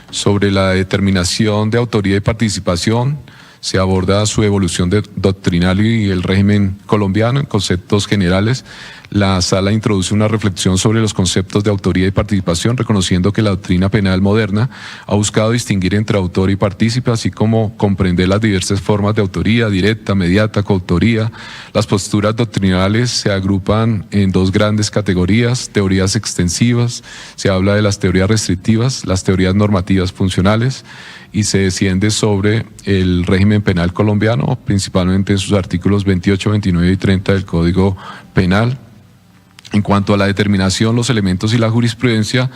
Sobre la determinación de autoría y participación, se aborda su evolución doctrinal y el régimen colombiano en conceptos generales. La sala introduce una reflexión sobre los conceptos de autoría y participación, reconociendo que la doctrina penal moderna ha buscado distinguir entre autor y partícipe, así como comprender las diversas formas de autoría, directa, mediata, coautoría. Las posturas doctrinales se agrupan en dos grandes categorías: teorías extensivas, se habla de las teorías restrictivas, las teorías normativas funcionales, y se desciende sobre el régimen penal colombiano, principalmente en sus artículos 28, 29 y 30 del Código Penal. En cuanto a la determinación, los elementos y la jurisprudencia,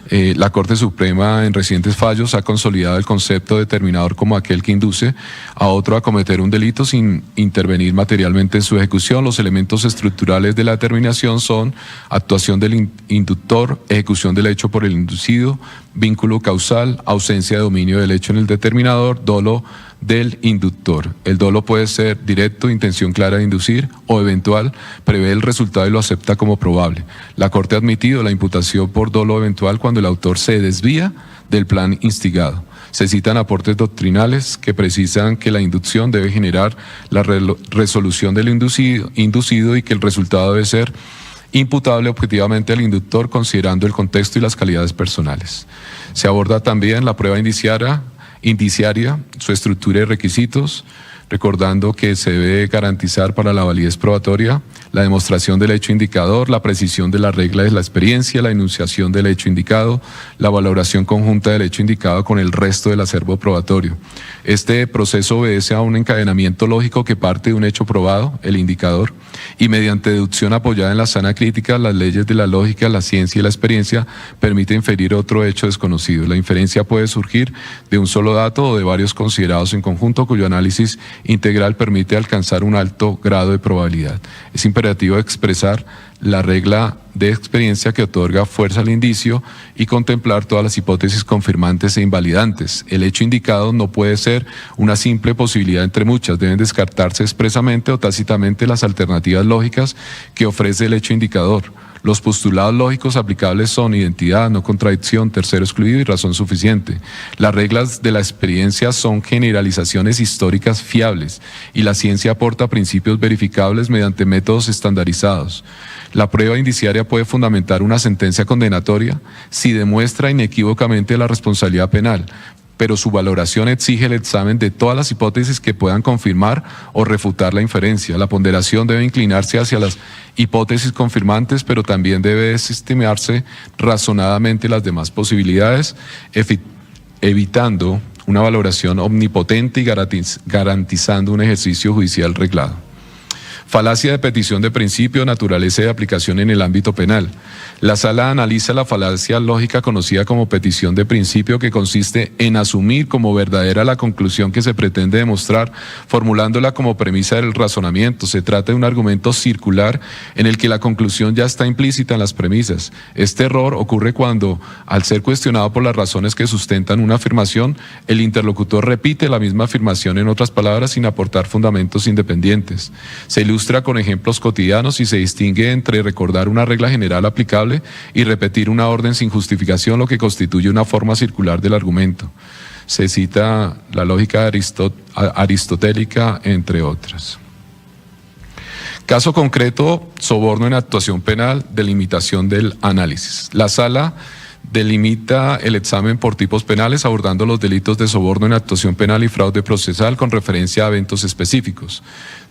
la Corte Suprema en recientes fallos ha consolidado el concepto determinador como aquel que induce a otro a cometer un delito sin intervenir materialmente en su ejecución. Los elementos estructurales de la determinación son actuación del inductor, ejecución del hecho por el inducido, vínculo causal, ausencia de dominio del hecho en el determinador, dolo del inductor. El dolo puede ser directo, intención clara de inducir, o eventual, prevé el resultado y lo acepta como probable. La Corte ha admitido la imputación por dolo eventual cuando el autor se desvía del plan instigado. Se citan aportes doctrinales que precisan que la inducción debe generar la resolución del inducido y que el resultado debe ser imputable objetivamente al inductor considerando el contexto y las calidades personales. Se aborda también la prueba indiciaria, su estructura y requisitos, recordando que se debe garantizar para la validez probatoria la demostración del hecho indicador, la precisión de la regla de la experiencia, la enunciación del hecho indicado, la valoración conjunta del hecho indicado con el resto del acervo probatorio. Este proceso obedece a un encadenamiento lógico que parte de un hecho probado, el indicador, y mediante deducción apoyada en la sana crítica, las leyes de la lógica, la ciencia y la experiencia permiten inferir otro hecho desconocido. La inferencia puede surgir de un solo dato o de varios considerados en conjunto, cuyo análisis integral permite alcanzar un alto grado de probabilidad. Es imperativo expresar la regla de experiencia que otorga fuerza al indicio y contemplar todas las hipótesis confirmantes e invalidantes. El hecho indicado no puede ser una simple posibilidad entre muchas, deben descartarse expresamente o tácitamente las alternativas lógicas que ofrece el hecho indicador. Los postulados lógicos aplicables son identidad, no contradicción, tercero excluido y razón suficiente. Las reglas de la experiencia son generalizaciones históricas fiables y la ciencia aporta principios verificables mediante métodos estandarizados. La prueba indiciaria puede fundamentar una sentencia condenatoria si demuestra inequívocamente la responsabilidad penal, pero su valoración exige el examen de todas las hipótesis que puedan confirmar o refutar la inferencia. La ponderación debe inclinarse hacia las hipótesis confirmantes, pero también debe desestimarse razonadamente las demás posibilidades, evitando una valoración omnipotente y garantizando un ejercicio judicial reglado. Falacia de petición de principio, naturaleza y aplicación en el ámbito penal. La Sala analiza la falacia lógica conocida como petición de principio, que consiste en asumir como verdadera la conclusión que se pretende demostrar, formulándola como premisa del razonamiento. Se trata de un argumento circular en el que la conclusión ya está implícita en las premisas. Este error ocurre cuando, al ser cuestionado por las razones que sustentan una afirmación, el interlocutor repite la misma afirmación en otras palabras sin aportar fundamentos independientes. Se ilustra con ejemplos cotidianos y se distingue entre recordar una regla general aplicable y repetir una orden sin justificación, lo que constituye una forma circular del argumento. Se cita la lógica aristotélica, entre otras. Caso concreto, soborno en actuación penal, delimitación del análisis. La Sala delimita el examen por tipos penales, abordando los delitos de soborno en actuación penal y fraude procesal con referencia a eventos específicos.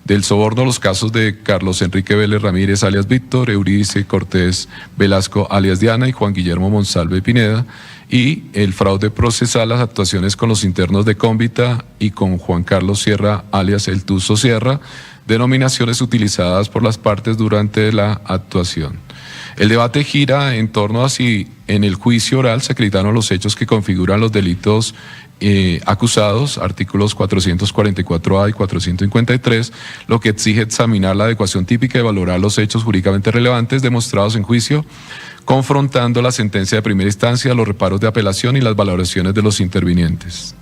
Del soborno, los casos de Carlos Enrique Vélez Ramírez, alias Víctor, Eurídice Cortés Velasco, alias Diana, y Juan Guillermo Monsalve Pineda, y el fraude procesal, las actuaciones con los internos de Cómbita y con Juan Carlos Sierra, alias El Tuzo Sierra, denominaciones utilizadas por las partes durante la actuación. El debate gira en torno a si en el juicio oral se acreditaron los hechos que configuran los delitos acusados, artículos 444A y 453, lo que exige examinar la adecuación típica y valorar los hechos jurídicamente relevantes demostrados en juicio, confrontando la sentencia de primera instancia, los reparos de apelación y las valoraciones de los intervinientes.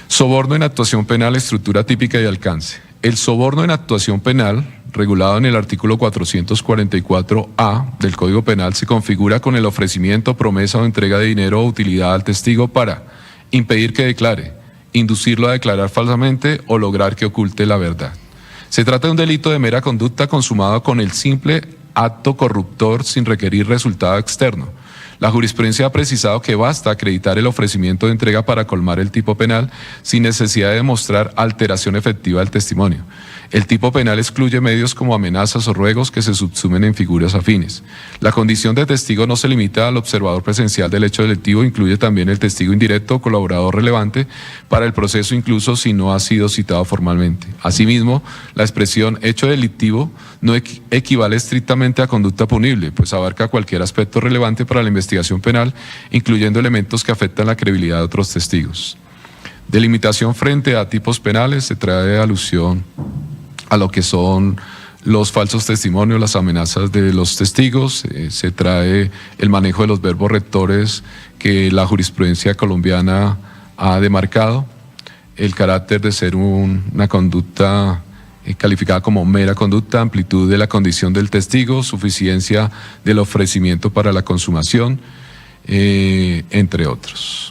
Soborno en actuación penal, estructura típica y alcance. El soborno en actuación penal, regulado en el artículo 444A del Código Penal, se configura con el ofrecimiento, promesa o entrega de dinero o utilidad al testigo para impedir que declare, inducirlo a declarar falsamente o lograr que oculte la verdad. Se trata de un delito de mera conducta consumado con el simple acto corruptor sin requerir resultado externo. La jurisprudencia ha precisado que basta acreditar el ofrecimiento de entrega para colmar el tipo penal sin necesidad de demostrar alteración efectiva del testimonio. El tipo penal excluye medios como amenazas o ruegos que se subsumen en figuras afines. La condición de testigo no se limita al observador presencial del hecho delictivo, incluye también el testigo indirecto o colaborador relevante para el proceso, incluso si no ha sido citado formalmente. Asimismo, la expresión hecho delictivo no equivale estrictamente a conducta punible, pues abarca cualquier aspecto relevante para la investigación penal, incluyendo elementos que afectan la credibilidad de otros testigos. Delimitación frente a tipos penales, se trae alusión a lo que son los falsos testimonios, las amenazas de los testigos, se trae el manejo de los verbos rectores que la jurisprudencia colombiana ha demarcado, el carácter de ser una conducta calificada como mera conducta, amplitud de la condición del testigo, suficiencia del ofrecimiento para la consumación, entre otros.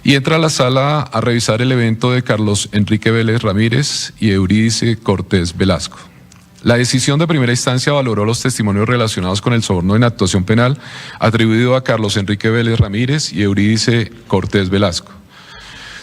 Y entra a la sala a revisar el evento de Carlos Enrique Vélez Ramírez y Eurídice Cortés Velasco. La decisión de primera instancia valoró los testimonios relacionados con el soborno en actuación penal atribuido a Carlos Enrique Vélez Ramírez y Eurídice Cortés Velasco.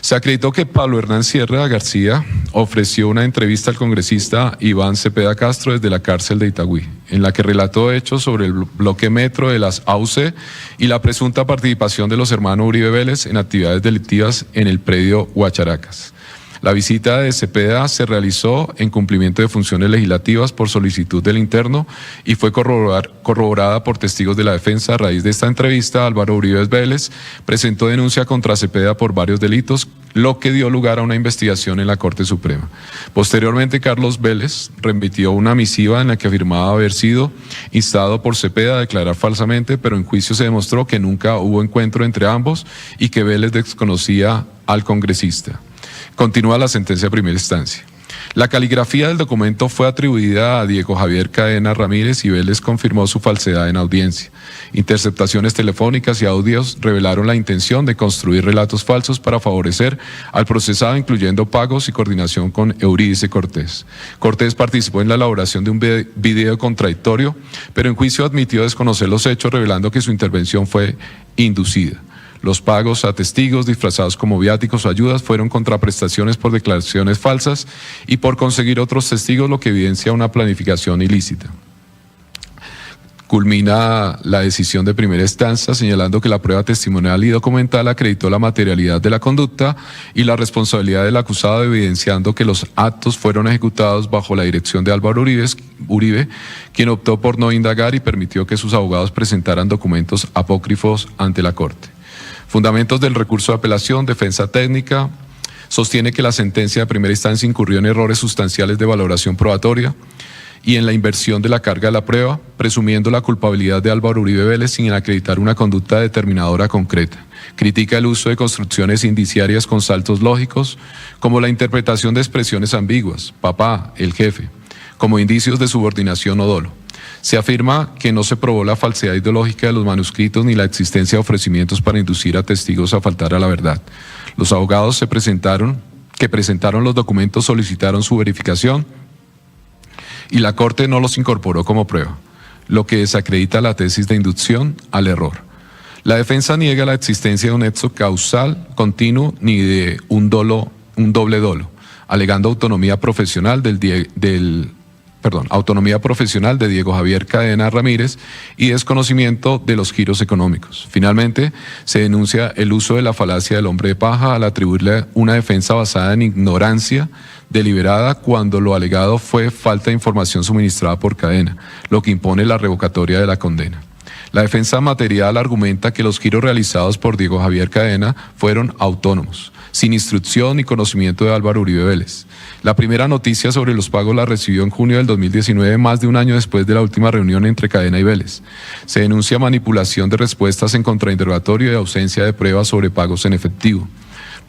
Se acreditó que Pablo Hernán Sierra García ofreció una entrevista al congresista Iván Cepeda Castro desde la cárcel de Itagüí, en la que relató hechos sobre el bloque metro de las AUC y la presunta participación de los hermanos Uribe Vélez en actividades delictivas en el predio Huacharacas. La visita de Cepeda se realizó en cumplimiento de funciones legislativas por solicitud del interno y fue corroborada por testigos de la defensa. A raíz de esta entrevista, Álvaro Uribe Vélez presentó denuncia contra Cepeda por varios delitos, lo que dio lugar a una investigación en la Corte Suprema. Posteriormente, Carlos Vélez remitió una misiva en la que afirmaba haber sido instado por Cepeda a declarar falsamente, pero en juicio se demostró que nunca hubo encuentro entre ambos y que Vélez desconocía al congresista. Continúa la sentencia de primera instancia. La caligrafía del documento fue atribuida a Diego Javier Cadena Ramírez y Vélez confirmó su falsedad en audiencia. Interceptaciones telefónicas y audios revelaron la intención de construir relatos falsos para favorecer al procesado, incluyendo pagos y coordinación con Eurídice Cortés. Cortés participó en la elaboración de un video contradictorio, pero en juicio admitió desconocer los hechos, revelando que su intervención fue inducida. Los pagos a testigos disfrazados como viáticos o ayudas fueron contraprestaciones por declaraciones falsas y por conseguir otros testigos, lo que evidencia una planificación ilícita. Culmina la decisión de primera instancia señalando que la prueba testimonial y documental acreditó la materialidad de la conducta y la responsabilidad del acusado, evidenciando que los actos fueron ejecutados bajo la dirección de Álvaro Uribe, quien optó por no indagar y permitió que sus abogados presentaran documentos apócrifos ante la Corte. Fundamentos del recurso de apelación: defensa técnica sostiene que la sentencia de primera instancia incurrió en errores sustanciales de valoración probatoria y en la inversión de la carga de la prueba, presumiendo la culpabilidad de Álvaro Uribe Vélez sin acreditar una conducta determinadora concreta. Critica el uso de construcciones indiciarias con saltos lógicos, como la interpretación de expresiones ambiguas, papá, el jefe, como indicios de subordinación o dolo. Se afirma que no se probó la falsedad ideológica de los manuscritos ni la existencia de ofrecimientos para inducir a testigos a faltar a la verdad. Los abogados que presentaron los documentos solicitaron su verificación y la Corte no los incorporó como prueba, lo que desacredita la tesis de inducción al error. La defensa niega la existencia de un nexo causal continuo ni de un doble dolo, alegando autonomía profesional de Diego Javier Cadena Ramírez y desconocimiento de los giros económicos. Finalmente, se denuncia el uso de la falacia del hombre de paja al atribuirle una defensa basada en ignorancia deliberada cuando lo alegado fue falta de información suministrada por Cadena, lo que impone la revocatoria de la condena. La defensa material argumenta que los giros realizados por Diego Javier Cadena fueron autónomos, sin instrucción ni conocimiento de Álvaro Uribe Vélez. La primera noticia sobre los pagos la recibió en junio del 2019, más de un año después de la última reunión entre Cadena y Vélez. Se denuncia manipulación de respuestas en contrainterrogatorio y ausencia de pruebas sobre pagos en efectivo.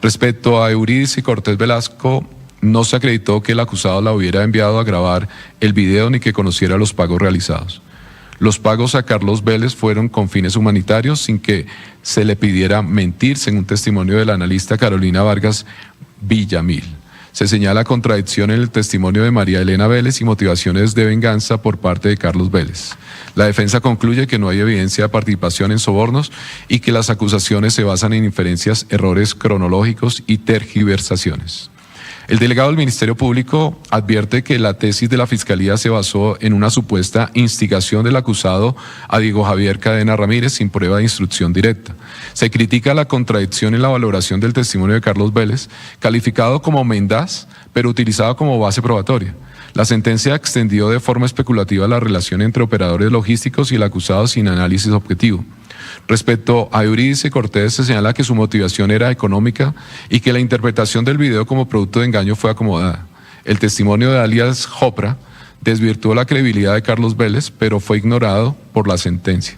Respecto a Eurídice Cortés Velasco, no se acreditó que el acusado la hubiera enviado a grabar el video ni que conociera los pagos realizados. Los pagos a Carlos Vélez fueron con fines humanitarios sin que se le pidiera mentir, según testimonio de la analista Carolina Vargas Villamil. Se señala contradicción en el testimonio de María Elena Vélez y motivaciones de venganza por parte de Carlos Vélez. La defensa concluye que no hay evidencia de participación en sobornos y que las acusaciones se basan en inferencias, errores cronológicos y tergiversaciones. El delegado del Ministerio Público advierte que la tesis de la Fiscalía se basó en una supuesta instigación del acusado a Diego Javier Cadena Ramírez sin prueba de instrucción directa. Se critica la contradicción en la valoración del testimonio de Carlos Vélez, calificado como mendaz, pero utilizado como base probatoria. La sentencia extendió de forma especulativa la relación entre operadores logísticos y el acusado sin análisis objetivo. Respecto a Eurídice Cortés, se señala que su motivación era económica y que la interpretación del video como producto de engaño fue acomodada. El testimonio de alias Jopra desvirtuó la credibilidad de Carlos Vélez, pero fue ignorado por la sentencia.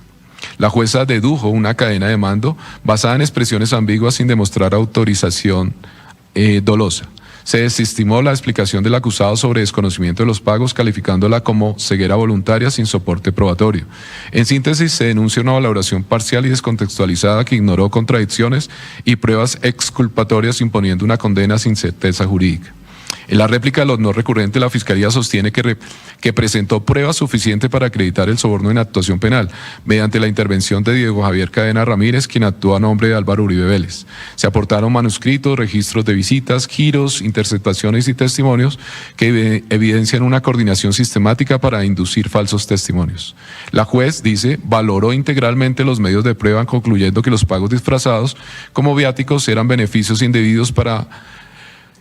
La jueza dedujo una cadena de mando basada en expresiones ambiguas sin demostrar autorización dolosa. Se desestimó la explicación del acusado sobre desconocimiento de los pagos, calificándola como ceguera voluntaria sin soporte probatorio. En síntesis, se denuncia una valoración parcial y descontextualizada que ignoró contradicciones y pruebas exculpatorias, imponiendo una condena sin certeza jurídica. En la réplica de los no recurrentes, la Fiscalía sostiene que presentó pruebas suficientes para acreditar el soborno en actuación penal, mediante la intervención de Diego Javier Cadena Ramírez, quien actuó a nombre de Álvaro Uribe Vélez. Se aportaron manuscritos, registros de visitas, giros, interceptaciones y testimonios que evidencian una coordinación sistemática para inducir falsos testimonios. La juez, dice, valoró integralmente los medios de prueba, concluyendo que los pagos disfrazados como viáticos eran beneficios indebidos para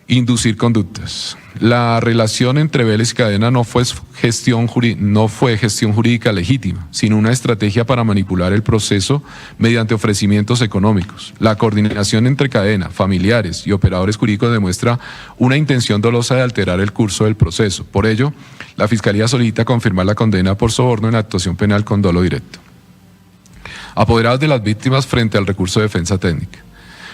inducir conductas. La relación entre Vélez y Cadena no fue gestión jurídica legítima, sino una estrategia para manipular el proceso mediante ofrecimientos económicos. La coordinación entre Cadena, familiares y operadores jurídicos demuestra una intención dolosa de alterar el curso del proceso. Por ello, la Fiscalía solicita confirmar la condena por soborno en actuación penal con dolo directo. Apoderados de las víctimas frente al recurso de defensa técnica.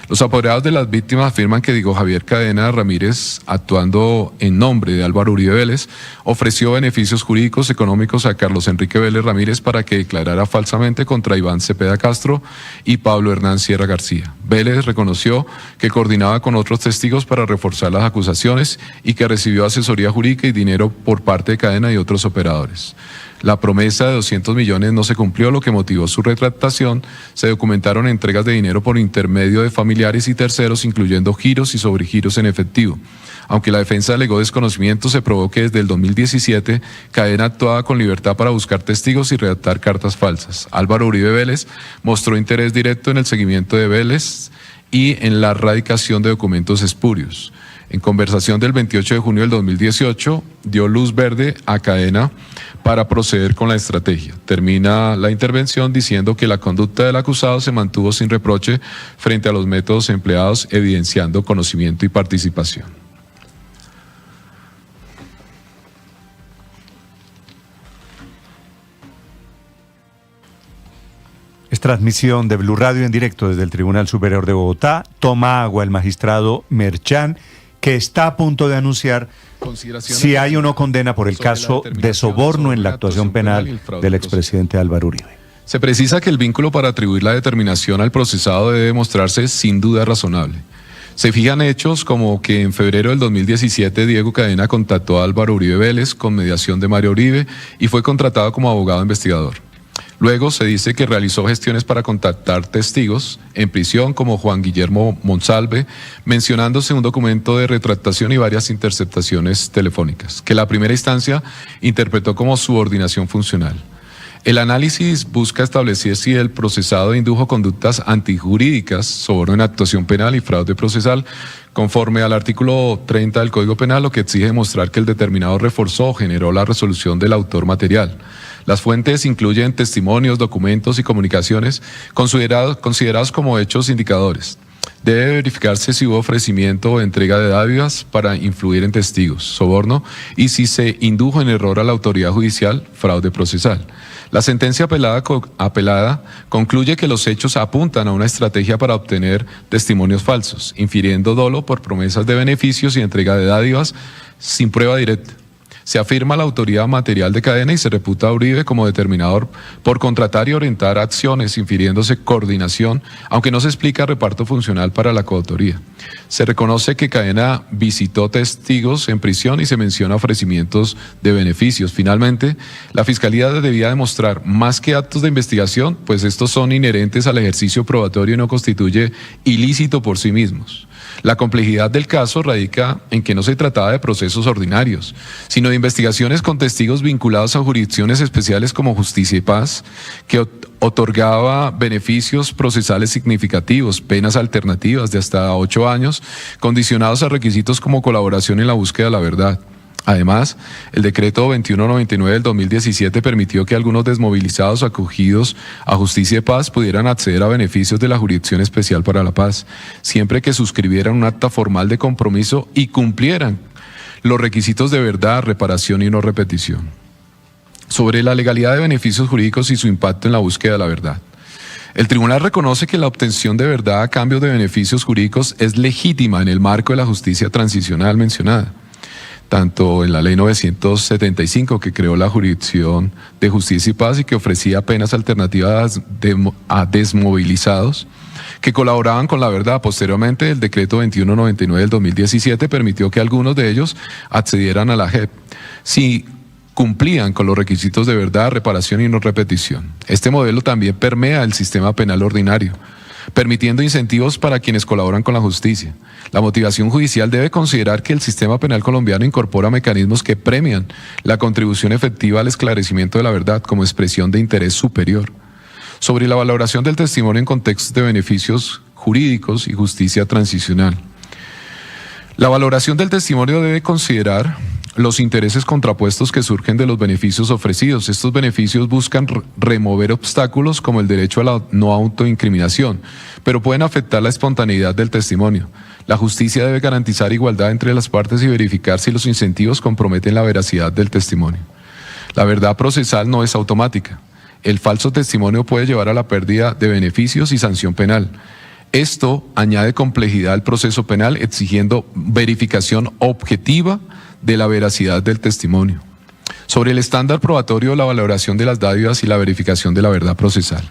Los apoderados de las víctimas afirman que Diego Javier Cadena Ramírez, actuando en nombre de Álvaro Uribe Vélez, ofreció beneficios jurídicos económicos a Carlos Enrique Vélez Ramírez para que declarara falsamente contra Iván Cepeda Castro y Pablo Hernán Sierra García. Vélez reconoció que coordinaba con otros testigos para reforzar las acusaciones y que recibió asesoría jurídica y dinero por parte de Cadena y otros operadores. La promesa de 200 millones no se cumplió, lo que motivó su retractación. Se documentaron entregas de dinero por intermedio de familiares y terceros, incluyendo giros y sobregiros en efectivo. Aunque la defensa alegó desconocimiento, se probó que desde el 2017 Cadena actuaba con libertad para buscar testigos y redactar cartas falsas. Álvaro Uribe Vélez mostró interés directo en el seguimiento de Vélez y en la erradicación de documentos espurios. En conversación del 28 de junio del 2018, dio luz verde a Cadena para proceder con la estrategia. Termina la intervención diciendo que la conducta del acusado se mantuvo sin reproche frente a los métodos empleados, evidenciando conocimiento y participación. Es transmisión de Blue Radio en directo desde el Tribunal Superior de Bogotá. Toma agua el magistrado Merchán, que está a punto de anunciar si hay o no condena por el caso de soborno en la actuación penal del expresidente Álvaro Uribe. Se precisa que el vínculo para atribuir la determinación al procesado debe demostrarse sin duda razonable. Se fijan hechos como que en febrero del 2017 Diego Cadena contactó a Álvaro Uribe Vélez con mediación de Mario Uribe y fue contratado como abogado investigador. Luego se dice que realizó gestiones para contactar testigos en prisión como Juan Guillermo Monsalve, mencionándose un documento de retractación y varias interceptaciones telefónicas, que la primera instancia interpretó como subordinación funcional. El análisis busca establecer si el procesado indujo conductas antijurídicas, soborno en actuación penal y fraude procesal, conforme al artículo 30 del Código Penal, lo que exige demostrar que el determinado reforzó o generó la resolución del autor material. Las fuentes incluyen testimonios, documentos y comunicaciones considerados como hechos indicadores. Debe verificarse si hubo ofrecimiento o entrega de dádivas para influir en testigos, soborno, y si se indujo en error a la autoridad judicial, fraude procesal. La sentencia apelada concluye que los hechos apuntan a una estrategia para obtener testimonios falsos, infiriendo dolo por promesas de beneficios y entrega de dádivas sin prueba directa. Se afirma la autoridad material de Cadena y se reputa a Uribe como determinador por contratar y orientar acciones, infiriéndose coordinación, aunque no se explica reparto funcional para la coautoría. Se reconoce que Cadena visitó testigos en prisión y se menciona ofrecimientos de beneficios. Finalmente, la Fiscalía debía demostrar más que actos de investigación, pues estos son inherentes al ejercicio probatorio y no constituye ilícito por sí mismos. La complejidad del caso radica en que no se trataba de procesos ordinarios, sino de investigaciones con testigos vinculados a jurisdicciones especiales como Justicia y Paz, que otorgaba beneficios procesales significativos, penas alternativas de hasta 8 años, condicionados a requisitos como colaboración en la búsqueda de la verdad. Además, el decreto 2199 del 2017 permitió que algunos desmovilizados acogidos a Justicia y Paz pudieran acceder a beneficios de la Jurisdicción Especial para la Paz, siempre que suscribieran un acta formal de compromiso y cumplieran los requisitos de verdad, reparación y no repetición. Sobre la legalidad de beneficios jurídicos y su impacto en la búsqueda de la verdad. El tribunal reconoce que la obtención de verdad a cambio de beneficios jurídicos es legítima en el marco de la justicia transicional mencionada, tanto en la Ley 975, que creó la Jurisdicción de Justicia y Paz y que ofrecía penas alternativas a desmovilizados que colaboraban con la verdad. Posteriormente, el decreto 2199 del 2017 permitió que algunos de ellos accedieran a la JEP si cumplían con los requisitos de verdad, reparación y no repetición. Este modelo también permea el sistema penal ordinario, permitiendo incentivos para quienes colaboran con la justicia. La motivación judicial debe considerar que el sistema penal colombiano incorpora mecanismos que premian la contribución efectiva al esclarecimiento de la verdad como expresión de interés superior. Sobre la valoración del testimonio en contextos de beneficios jurídicos y justicia transicional. La valoración del testimonio debe considerar los intereses contrapuestos que surgen de los beneficios ofrecidos. Estos beneficios buscan remover obstáculos como el derecho a la no autoincriminación, pero pueden afectar la espontaneidad del testimonio. La justicia debe garantizar igualdad entre las partes y verificar si los incentivos comprometen la veracidad del testimonio. La verdad procesal no es automática. El falso testimonio puede llevar a la pérdida de beneficios y sanción penal. Esto añade complejidad al proceso penal, exigiendo verificación objetiva de la veracidad del testimonio. Sobre el estándar probatorio, la valoración de las dádivas y la verificación de la verdad procesal.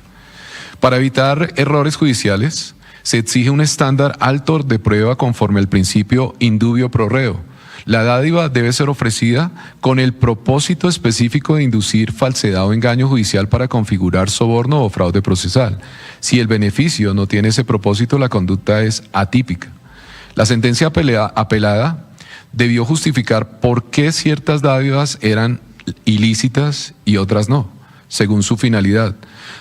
Para evitar errores judiciales, se exige un estándar alto de prueba conforme al principio indubio pro reo. La dádiva debe ser ofrecida con el propósito específico de inducir falsedad o engaño judicial para configurar soborno o fraude procesal. Si el beneficio no tiene ese propósito, la conducta es atípica. La sentencia apelada debió justificar por qué ciertas dádivas eran ilícitas y otras no, según su finalidad.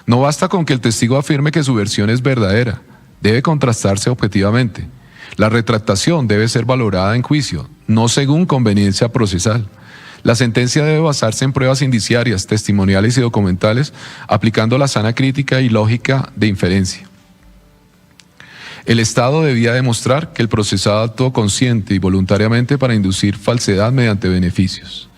No basta con que el testigo afirme que su versión es verdadera, debe contrastarse objetivamente. La retractación debe ser valorada en juicio, no según conveniencia procesal. La sentencia debe basarse en pruebas indiciarias, testimoniales y documentales, aplicando la sana crítica y lógica de inferencia. El Estado debía demostrar que el procesado actuó consciente y voluntariamente para inducir falsedad mediante beneficios.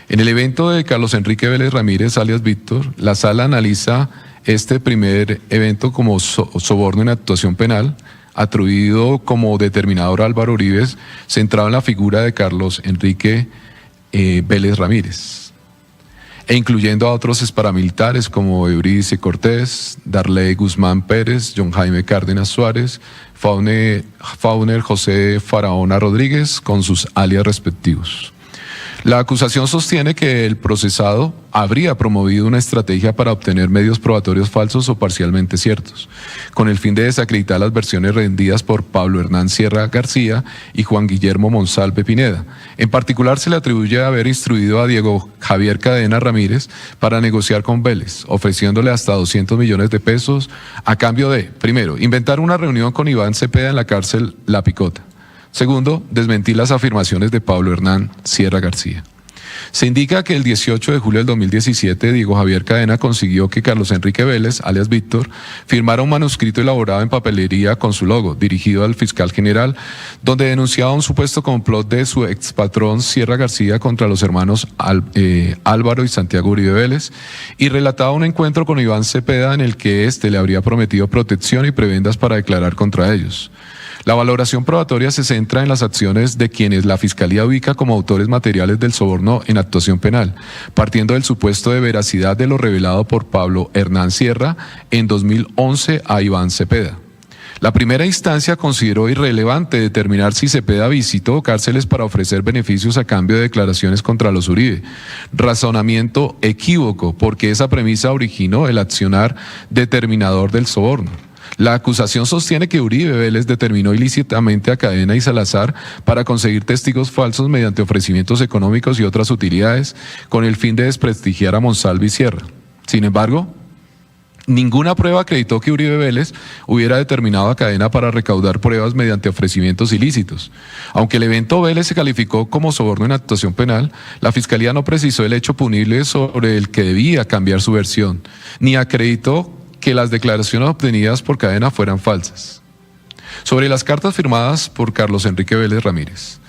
En el evento de Carlos Enrique Vélez Ramírez, alias Víctor, la sala analiza este primer evento como soborno en actuación penal, atribuido como determinador a Álvaro Uribe, centrado en la figura de Carlos Enrique Vélez Ramírez, e incluyendo a otros exparamilitares como Eurídice Cortés, Darley Guzmán Pérez, John Jaime Cárdenas Suárez, Fauner José Faraona Rodríguez, con sus alias respectivos. La acusación sostiene que el procesado habría promovido una estrategia para obtener medios probatorios falsos o parcialmente ciertos, con el fin de desacreditar las versiones rendidas por Pablo Hernán Sierra García y Juan Guillermo Monsalve Pineda. En particular, se le atribuye haber instruido a Diego Javier Cadena Ramírez para negociar con Vélez, ofreciéndole hasta 200 millones de pesos a cambio de, primero, inventar una reunión con Iván Cepeda en la cárcel La Picota. Segundo, desmentir las afirmaciones de Pablo Hernán Sierra García. Se indica que el 18 de julio del 2017, Diego Javier Cadena consiguió que Carlos Enrique Vélez, alias Víctor, firmara un manuscrito elaborado en papelería con su logo, dirigido al fiscal general, donde denunciaba un supuesto complot de su expatrón Sierra García contra los hermanos Álvaro y Santiago Uribe Vélez, y relataba un encuentro con Iván Cepeda en el que éste le habría prometido protección y prebendas para declarar contra ellos. La valoración probatoria se centra en las acciones de quienes la Fiscalía ubica como autores materiales del soborno en actuación penal, partiendo del supuesto de veracidad de lo revelado por Pablo Hernán Sierra en 2011 a Iván Cepeda. La primera instancia consideró irrelevante determinar si Cepeda visitó cárceles para ofrecer beneficios a cambio de declaraciones contra los Uribe. Razonamiento equívoco, porque esa premisa originó el accionar determinador del soborno. La acusación sostiene que Uribe Vélez determinó ilícitamente a Cadena y Salazar para conseguir testigos falsos mediante ofrecimientos económicos y otras utilidades con el fin de desprestigiar a Monsalve y Sierra. Sin embargo, ninguna prueba acreditó que Uribe Vélez hubiera determinado a Cadena para recaudar pruebas mediante ofrecimientos ilícitos. Aunque el evento Vélez se calificó como soborno en actuación penal, la Fiscalía no precisó el hecho punible sobre el que debía cambiar su versión, ni acreditó que las declaraciones obtenidas por Cadena fueran falsas. Sobre las cartas firmadas por Carlos Enrique Vélez Ramírez.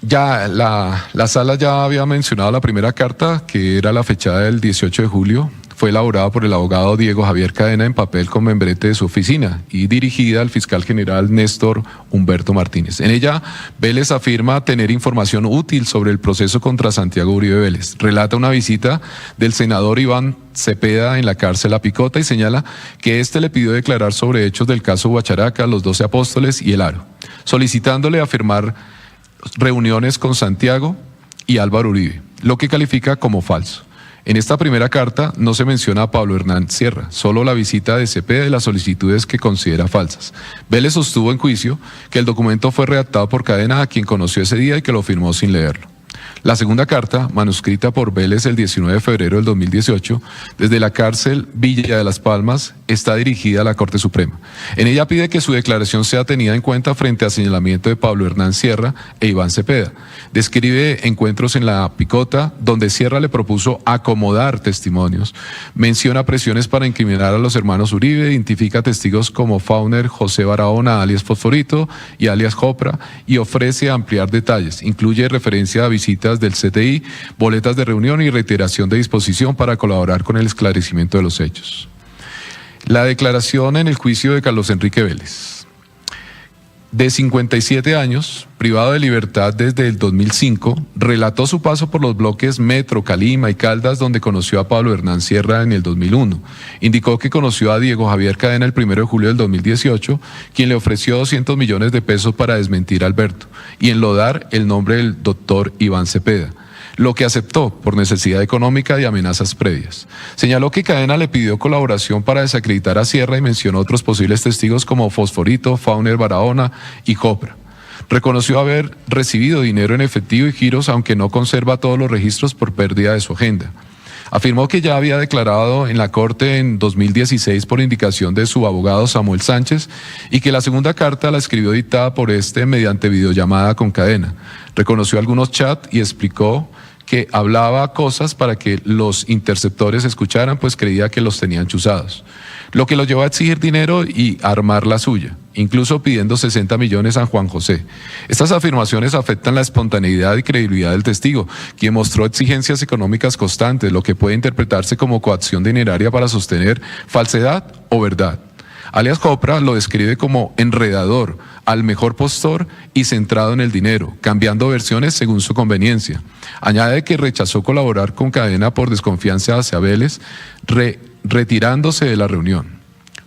La sala ya había mencionado la primera carta, que era la fechada del 18 de julio. Fue elaborada por el abogado Diego Javier Cadena en papel con membrete de su oficina y dirigida al fiscal general Néstor Humberto Martínez. En ella, Vélez afirma tener información útil sobre el proceso contra Santiago Uribe Vélez. Relata una visita del senador Iván Cepeda en la cárcel La Picota y señala que éste le pidió declarar sobre hechos del caso Guacharaca, los 12 apóstoles y el Aro, solicitándole afirmar reuniones con Santiago y Álvaro Uribe, lo que califica como falso. En esta primera carta no se menciona a Pablo Hernán Sierra, solo la visita de Cepeda y las solicitudes que considera falsas. Vélez sostuvo en juicio que el documento fue redactado por Cadena, a quien conoció ese día y que lo firmó sin leerlo. La segunda carta, manuscrita por Vélez el 19 de febrero del 2018, desde la cárcel Villa de las Palmas, está dirigida a la Corte Suprema. En ella pide que su declaración sea tenida en cuenta frente al señalamiento de Pablo Hernán Sierra e Iván Cepeda. Describe encuentros en La Picota, donde Sierra le propuso acomodar testimonios. Menciona presiones para incriminar a los hermanos Uribe, identifica testigos como Fauner José Barahona, alias Fosforito y alias Jopra, y ofrece ampliar detalles. Incluye referencia a visitas del CTI, boletas de reunión y reiteración de disposición para colaborar con el esclarecimiento de los hechos. La declaración en el juicio de Carlos Enrique Vélez. de 57 años, privado de libertad desde el 2005, relató su paso por los bloques Metro, Calima y Caldas, donde conoció a Pablo Hernán Sierra en el 2001. Indicó que conoció a Diego Javier Cadena el 1 de julio del 2018, quien le ofreció 200 millones de pesos para desmentir a Alberto y enlodar el nombre del doctor Iván Cepeda, lo que aceptó por necesidad económica y amenazas previas. Señaló que Cadena le pidió colaboración para desacreditar a Sierra y mencionó otros posibles testigos como Fosforito, Fauner Barahona y Copra. Reconoció haber recibido dinero en efectivo y giros, aunque no conserva todos los registros por pérdida de su agenda. Afirmó que ya había declarado en la Corte en 2016 por indicación de su abogado Samuel Sánchez y que la segunda carta la escribió dictada por este mediante videollamada con Cadena. Reconoció algunos chats y explicó que hablaba cosas para que los interceptores escucharan, pues creía que los tenían chuzados, lo que lo llevó a exigir dinero y armar la suya, incluso pidiendo 60 millones a Juan José. Estas afirmaciones afectan la espontaneidad y credibilidad del testigo, quien mostró exigencias económicas constantes, lo que puede interpretarse como coacción dineraria para sostener falsedad o verdad. Alias Copra lo describe como enredador, al mejor postor y centrado en el dinero, cambiando versiones según su conveniencia. Añade que rechazó colaborar con Cadena por desconfianza hacia Vélez, retirándose de la reunión.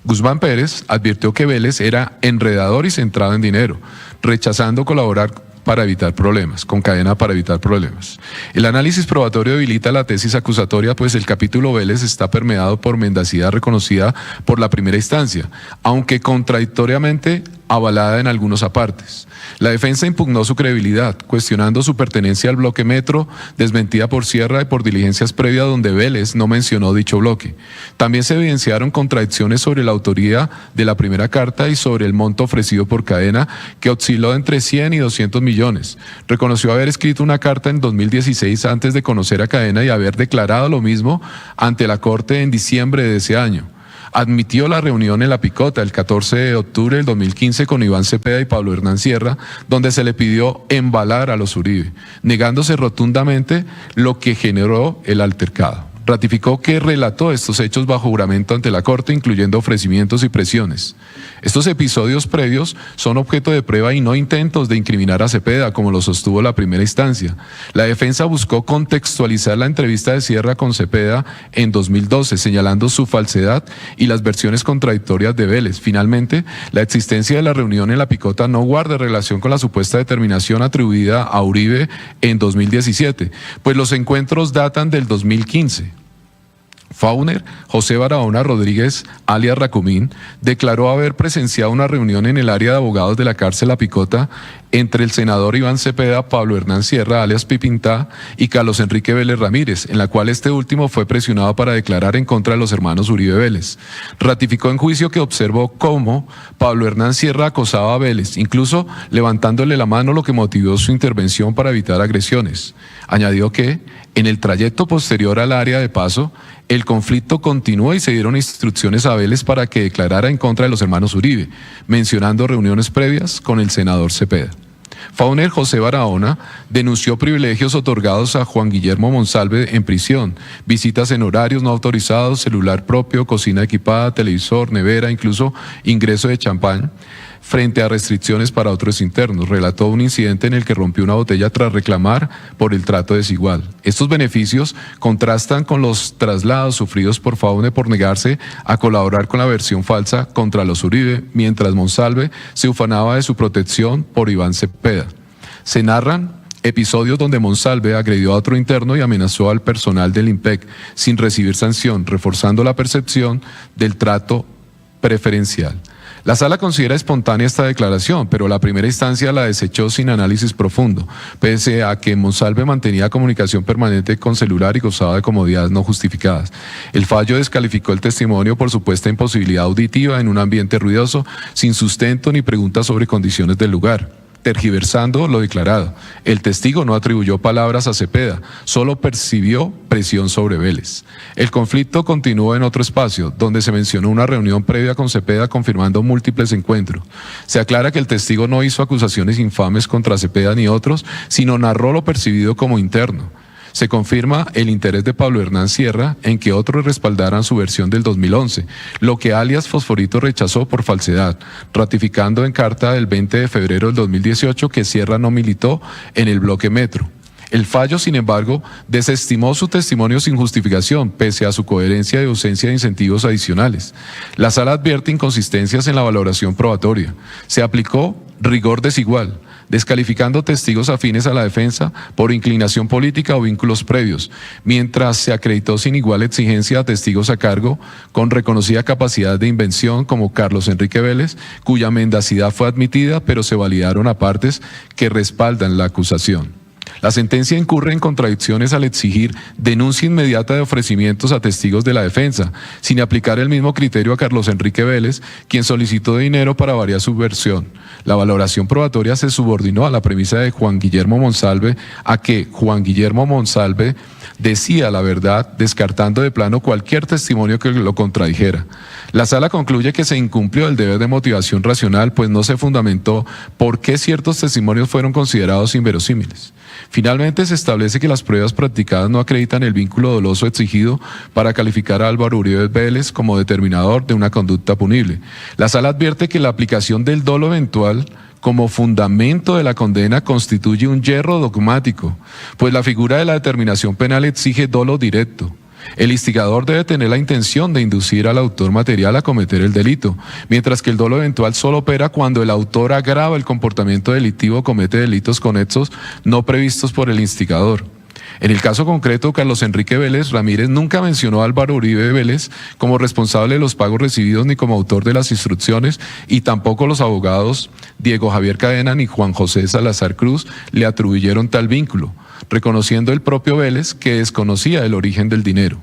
Guzmán Pérez advirtió que Vélez era enredador y centrado en dinero, rechazando colaborar para evitar problemas, con Cadena para evitar problemas. El análisis probatorio debilita la tesis acusatoria, pues el capítulo Vélez está permeado por mendacidad reconocida por la primera instancia, aunque contradictoriamente avalada en algunos apartes. La defensa impugnó su credibilidad, cuestionando su pertenencia al bloque Metro, desmentida por Sierra y por diligencias previas donde Vélez no mencionó dicho bloque. También se evidenciaron contradicciones sobre la autoría de la primera carta y sobre el monto ofrecido por Cadena, que osciló entre 100 y 200 millones. Reconoció haber escrito una carta en 2016 antes de conocer a Cadena y haber declarado lo mismo ante la Corte en diciembre de ese año. Admitió la reunión en La Picota el 14 de octubre del 2015 con Iván Cepeda y Pablo Hernán Sierra, donde se le pidió embalar a los Uribe, negándose rotundamente, lo que generó el altercado. Ratificó que relató estos hechos bajo juramento ante la Corte, incluyendo ofrecimientos y presiones. Estos episodios previos son objeto de prueba y no intentos de incriminar a Cepeda, como lo sostuvo la primera instancia. La defensa buscó contextualizar la entrevista de Sierra con Cepeda en 2012, señalando su falsedad y las versiones contradictorias de Vélez. Finalmente, la existencia de la reunión en La Picota no guarda relación con la supuesta determinación atribuida a Uribe en 2017, pues los encuentros datan del 2015. Fauner, José Barahona Rodríguez, alias Racumín, declaró haber presenciado una reunión en el área de abogados de la cárcel La Picota entre el senador Iván Cepeda, Pablo Hernán Sierra, alias Pipintá, y Carlos Enrique Vélez Ramírez, en la cual este último fue presionado para declarar en contra de los hermanos Uribe Vélez. Ratificó en juicio que observó cómo Pablo Hernán Sierra acosaba a Vélez, incluso levantándole la mano, lo que motivó su intervención para evitar agresiones. Añadió que, en el trayecto posterior al área de paso, el conflicto continuó y se dieron instrucciones a Vélez para que declarara en contra de los hermanos Uribe, mencionando reuniones previas con el senador Cepeda. Fauner José Barahona denunció privilegios otorgados a Juan Guillermo Monsalve en prisión, visitas en horarios no autorizados, celular propio, cocina equipada, televisor, nevera, incluso ingreso de champán, frente a restricciones para otros internos. Relató un incidente en el que rompió una botella tras reclamar por el trato desigual. Estos beneficios contrastan con los traslados sufridos por Fauner por negarse a colaborar con la versión falsa contra los Uribe, mientras Monsalve se ufanaba de su protección por Iván Cepeda. Se narran episodios donde Monsalve agredió a otro interno y amenazó al personal del IMPEC sin recibir sanción, reforzando la percepción del trato preferencial. La sala considera espontánea esta declaración, pero la primera instancia la desechó sin análisis profundo, pese a que Monsalve mantenía comunicación permanente con celular y gozaba de comodidades no justificadas. El fallo descalificó el testimonio por supuesta imposibilidad auditiva en un ambiente ruidoso, sin sustento ni preguntas sobre condiciones del lugar, tergiversando lo declarado. El testigo no atribuyó palabras a Cepeda, solo percibió presión sobre Vélez. El conflicto continuó en otro espacio, donde se mencionó una reunión previa con Cepeda confirmando múltiples encuentros. Se aclara que el testigo no hizo acusaciones infames contra Cepeda ni otros, sino narró lo percibido como interno. se confirma el interés de Pablo Hernán Sierra en que otros respaldaran su versión del 2011, lo que alias Fosforito rechazó por falsedad, ratificando en carta del 20 de febrero del 2018 que Sierra no militó en el bloque Metro. El fallo, sin embargo, desestimó su testimonio sin justificación, pese a su coherencia y ausencia de incentivos adicionales. La sala advierte inconsistencias en la valoración probatoria. Se aplicó rigor desigual, descalificando testigos afines a la defensa por inclinación política o vínculos previos, mientras se acreditó sin igual exigencia a testigos a cargo con reconocida capacidad de invención como Carlos Enrique Vélez, cuya mendacidad fue admitida, pero se validaron a partes que respaldan la acusación. La sentencia incurre en contradicciones al exigir denuncia inmediata de ofrecimientos a testigos de la defensa, sin aplicar el mismo criterio a Carlos Enrique Vélez, quien solicitó dinero para variar su versión. La valoración probatoria se subordinó a la premisa de Juan Guillermo Monsalve a que Juan Guillermo Monsalve decía la verdad, descartando de plano cualquier testimonio que lo contradijera. La sala concluye que se incumplió el deber de motivación racional, pues no se fundamentó por qué ciertos testimonios fueron considerados inverosímiles. Finalmente, se establece que las pruebas practicadas no acreditan el vínculo doloso exigido para calificar a Álvaro Uribe Vélez como determinador de una conducta punible. La sala advierte que la aplicación del dolo eventual como fundamento de la condena constituye un yerro dogmático, pues la figura de la determinación penal exige dolo directo. El instigador debe tener la intención de inducir al autor material a cometer el delito, mientras que el dolo eventual solo opera cuando el autor agrava el comportamiento delictivo o comete delitos conexos no previstos por el instigador. En el caso concreto, Carlos Enrique Vélez Ramírez nunca mencionó a Álvaro Uribe Vélez como responsable de los pagos recibidos ni como autor de las instrucciones, y tampoco los abogados Diego Javier Cadena ni Juan José Salazar Cruz le atribuyeron tal vínculo, reconociendo el propio Vélez que desconocía el origen del dinero.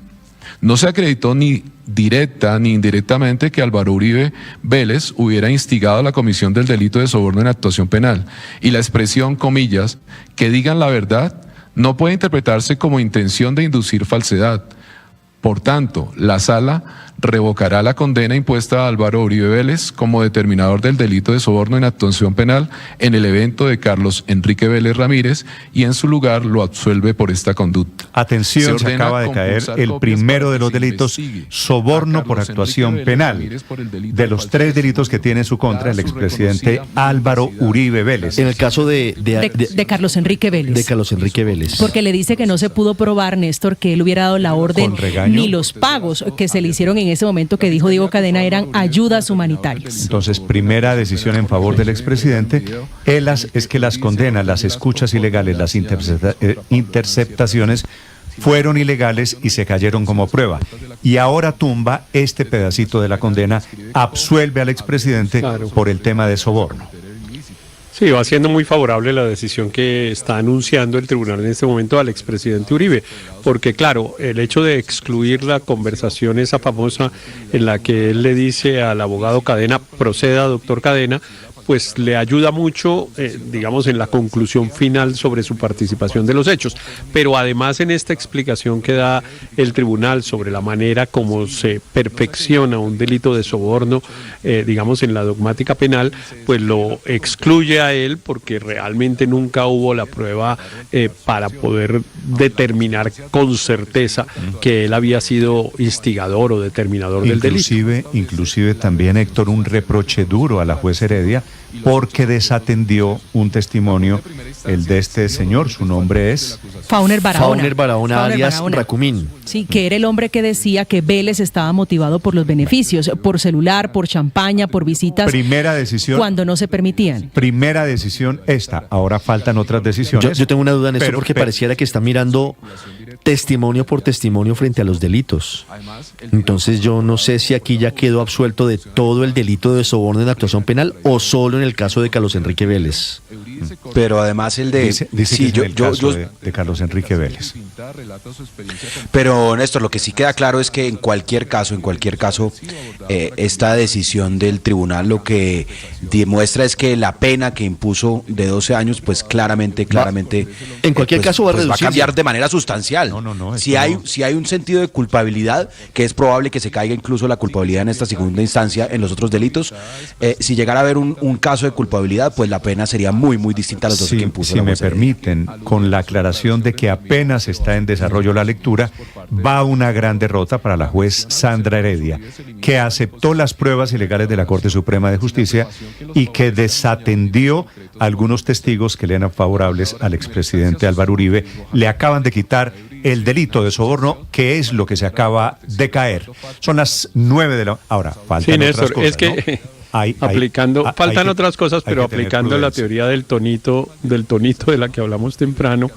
No se acreditó ni directa ni indirectamente que Álvaro Uribe Vélez hubiera instigado a la comisión del delito de soborno en actuación penal, y la expresión, comillas, que digan la verdad, no puede interpretarse como intención de inducir falsedad. Por tanto, la sala revocará la condena impuesta a Álvaro Uribe Vélez como determinador del delito de soborno en actuación penal en el evento de Carlos Enrique Vélez Ramírez, y en su lugar lo absuelve por esta conducta. Atención, se acaba de caer el primero de los delitos, soborno por actuación penal. De los 3 delitos que tiene en su contra el expresidente Álvaro Uribe Vélez. En el caso de Carlos Enrique Vélez. De Carlos Enrique Vélez. Porque le dice que no se pudo probar, Néstor, que él hubiera dado la orden ni los pagos que se le hicieron en ese momento, que dijo Diego Cadena, eran ayudas humanitarias. Entonces, primera decisión en favor del expresidente es que las condenas, las escuchas ilegales, las interceptaciones fueron ilegales y se cayeron como prueba. Y ahora tumba este pedacito de la condena, absuelve al expresidente por el tema de soborno. Sí, va siendo muy favorable la decisión que está anunciando el tribunal en este momento al expresidente Uribe, porque claro, el hecho de excluir la conversación esa famosa en la que él le dice al abogado Cadena, proceda doctor Cadena, pues le ayuda mucho, digamos, en la conclusión final sobre su participación de los hechos. Pero además en esta explicación que da el tribunal sobre la manera como se perfecciona un delito de soborno, digamos, en la dogmática penal, pues lo excluye a él porque realmente nunca hubo la prueba para poder determinar con certeza que él había sido instigador o determinador del delito. Inclusive también, Héctor, un reproche duro a la juez Heredia porque desatendió un testimonio, el de este señor, su nombre es Fauner Barahona. Fauner Barahona, alias Racumín. Sí, que era el hombre que decía que Vélez estaba motivado por los beneficios, por celular, por champaña, por visitas. Primera decisión. Cuando no se permitían. Primera decisión esta. Ahora faltan otras decisiones. Yo tengo una duda en esto porque pareciera que está mirando testimonio por testimonio frente a los delitos. Entonces yo no sé si aquí ya quedó absuelto de todo el delito de soborno en actuación penal o solo en el caso de Carlos Enrique Vélez. Pero además el de... Dice sí, que es el caso de Carlos Enrique Vélez. Pero Néstor, lo que sí queda claro es que en cualquier caso, esta decisión del tribunal lo que demuestra es que la pena que impuso de 12 años, pues claramente en cualquier caso va a cambiar de manera sustancial. Si hay un sentido de culpabilidad, que es probable que se caiga incluso la culpabilidad en esta segunda instancia en los otros delitos, si llegara a haber un caso de culpabilidad, pues la pena sería muy distinta a los dos que impuso. Si me permiten, con la aclaración de que apenas está está en desarrollo la lectura, va una gran derrota para la juez Sandra Heredia, que aceptó las pruebas ilegales de la Corte Suprema de Justicia y que desatendió a algunos testigos que le eran favorables al expresidente Álvaro Uribe. Le acaban de quitar el delito de soborno, que es lo que se acaba de caer. Son las 9 de la... Ahora, faltan otras cosas, es que... ¿no? Faltan otras cosas, pero aplicando la teoría del tonito de la que hablamos temprano,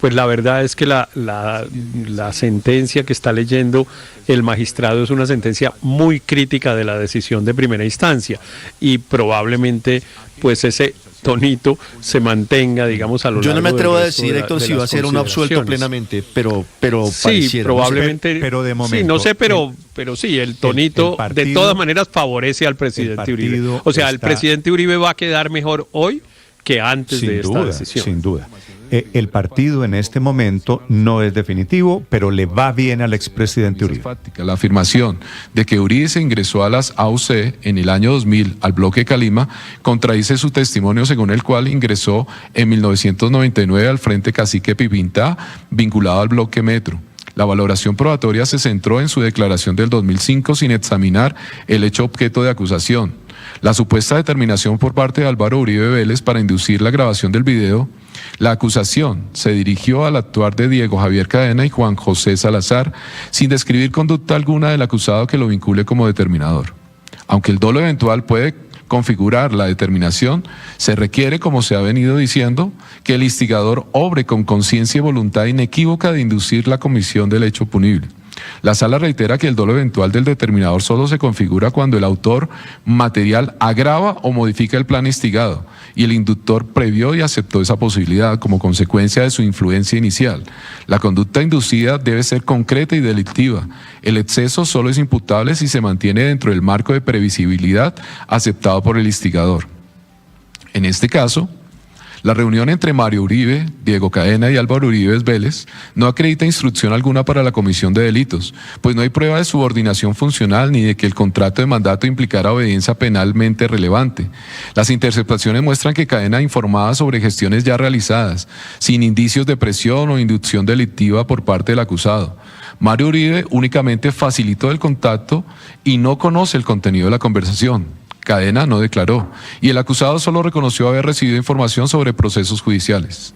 pues la verdad es que la sentencia que está leyendo el magistrado es una sentencia muy crítica de la decisión de primera instancia y probablemente pues ese tonito se mantenga, digamos, a lo largo. Yo no me atrevo a decir, Héctor, si va a ser un absuelto plenamente, pero sí, pareciera, probablemente, pero de momento, sí, no sé, pero sí, el tonito partido, de todas maneras favorece al presidente Uribe. O sea, el presidente Uribe va a quedar mejor hoy que antes de esta decisión. Sin duda. El partido en este momento no es definitivo, pero le va bien al expresidente Uribe. La afirmación de que Uribe se ingresó a las AUC en el año 2000 al bloque Calima contradice su testimonio según el cual ingresó en 1999 al Frente Cacique Pipintá vinculado al bloque Metro. La valoración probatoria se centró en su declaración del 2005 sin examinar el hecho objeto de acusación. La supuesta determinación por parte de Álvaro Uribe Vélez para inducir la grabación del video. La acusación se dirigió al actuar de Diego Javier Cadena y Juan José Salazar sin describir conducta alguna del acusado que lo vincule como determinador. Aunque el dolo eventual puede configurar la determinación, se requiere, como se ha venido diciendo, que el instigador obre con conciencia y voluntad inequívoca de inducir la comisión del hecho punible. La sala reitera que el dolo eventual del determinador solo se configura cuando el autor material agrava o modifica el plan instigado y el inductor previó y aceptó esa posibilidad como consecuencia de su influencia inicial. La conducta inducida debe ser concreta y delictiva. El exceso solo es imputable si se mantiene dentro del marco de previsibilidad aceptado por el instigador. En este caso, la reunión entre Mario Uribe, Diego Cadena y Álvaro Uribe Vélez no acredita instrucción alguna para la comisión de delitos, pues no hay prueba de subordinación funcional ni de que el contrato de mandato implicara obediencia penalmente relevante. Las interceptaciones muestran que Cadena informaba sobre gestiones ya realizadas, sin indicios de presión o inducción delictiva por parte del acusado. Mario Uribe únicamente facilitó el contacto y no conoce el contenido de la conversación. Cadena no declaró y el acusado solo reconoció haber recibido información sobre procesos judiciales.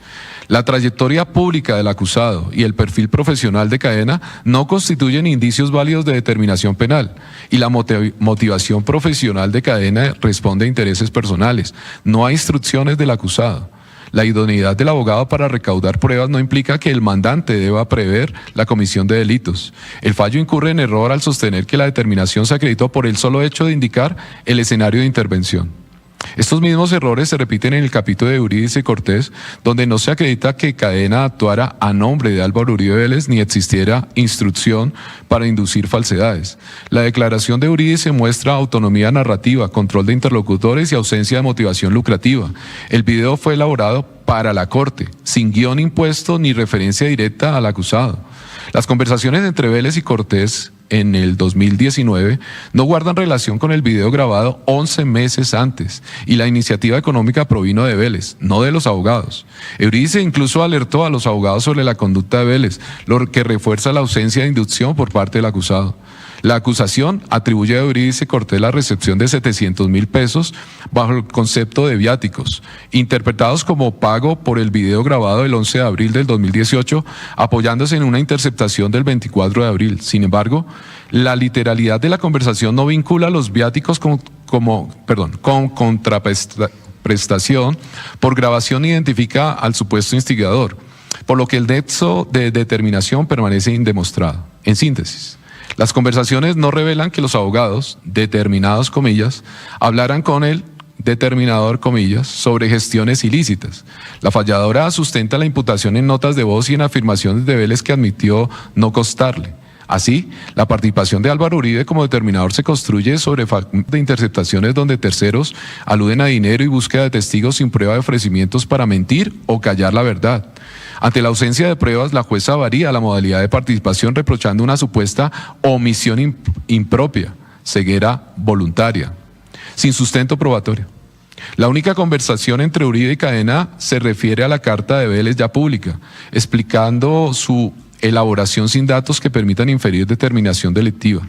La trayectoria pública del acusado y el perfil profesional de Cadena no constituyen indicios válidos de determinación penal y la motivación profesional de Cadena responde a intereses personales, no a instrucciones del acusado. La idoneidad del abogado para recaudar pruebas no implica que el mandante deba prever la comisión de delitos. El fallo incurre en error al sostener que la determinación se acreditó por el solo hecho de indicar el escenario de intervención. Estos mismos errores se repiten en el capítulo de Uribe y Cortés, donde no se acredita que Cadena actuara a nombre de Álvaro Uribe Vélez ni existiera instrucción para inducir falsedades. La declaración de Uribe se muestra autonomía narrativa, control de interlocutores y ausencia de motivación lucrativa. El video fue elaborado para la Corte, sin guión impuesto ni referencia directa al acusado. Las conversaciones entre Vélez y Cortés en el 2019 no guardan relación con el video grabado 11 meses antes y la iniciativa económica provino de Vélez, no de los abogados. Euridice incluso alertó a los abogados sobre la conducta de Vélez, lo que refuerza la ausencia de inducción por parte del acusado. La acusación atribuye a Euridice Cortés la recepción de 700.000 pesos bajo el concepto de viáticos, interpretados como pago por el video grabado el 11 de abril del 2018, apoyándose en una interceptación del 24 de abril. Sin embargo, la literalidad de la conversación no vincula los viáticos con contraprestación por grabación identifica al supuesto instigador, por lo que el nexo de determinación permanece indemostrado. En síntesis, las conversaciones no revelan que los abogados, determinados comillas, hablaran con el determinador comillas sobre gestiones ilícitas. La falladora sustenta la imputación en notas de voz y en afirmaciones de Vélez que admitió no costarle. Así, la participación de Álvaro Uribe como determinador se construye sobre de interceptaciones donde terceros aluden a dinero y búsqueda de testigos sin prueba de ofrecimientos para mentir o callar la verdad. Ante la ausencia de pruebas, la jueza varía la modalidad de participación reprochando una supuesta omisión impropia, ceguera voluntaria, sin sustento probatorio. La única conversación entre Uribe y Cadena se refiere a la carta de Vélez ya pública, explicando su elaboración sin datos que permitan inferir determinación delictiva.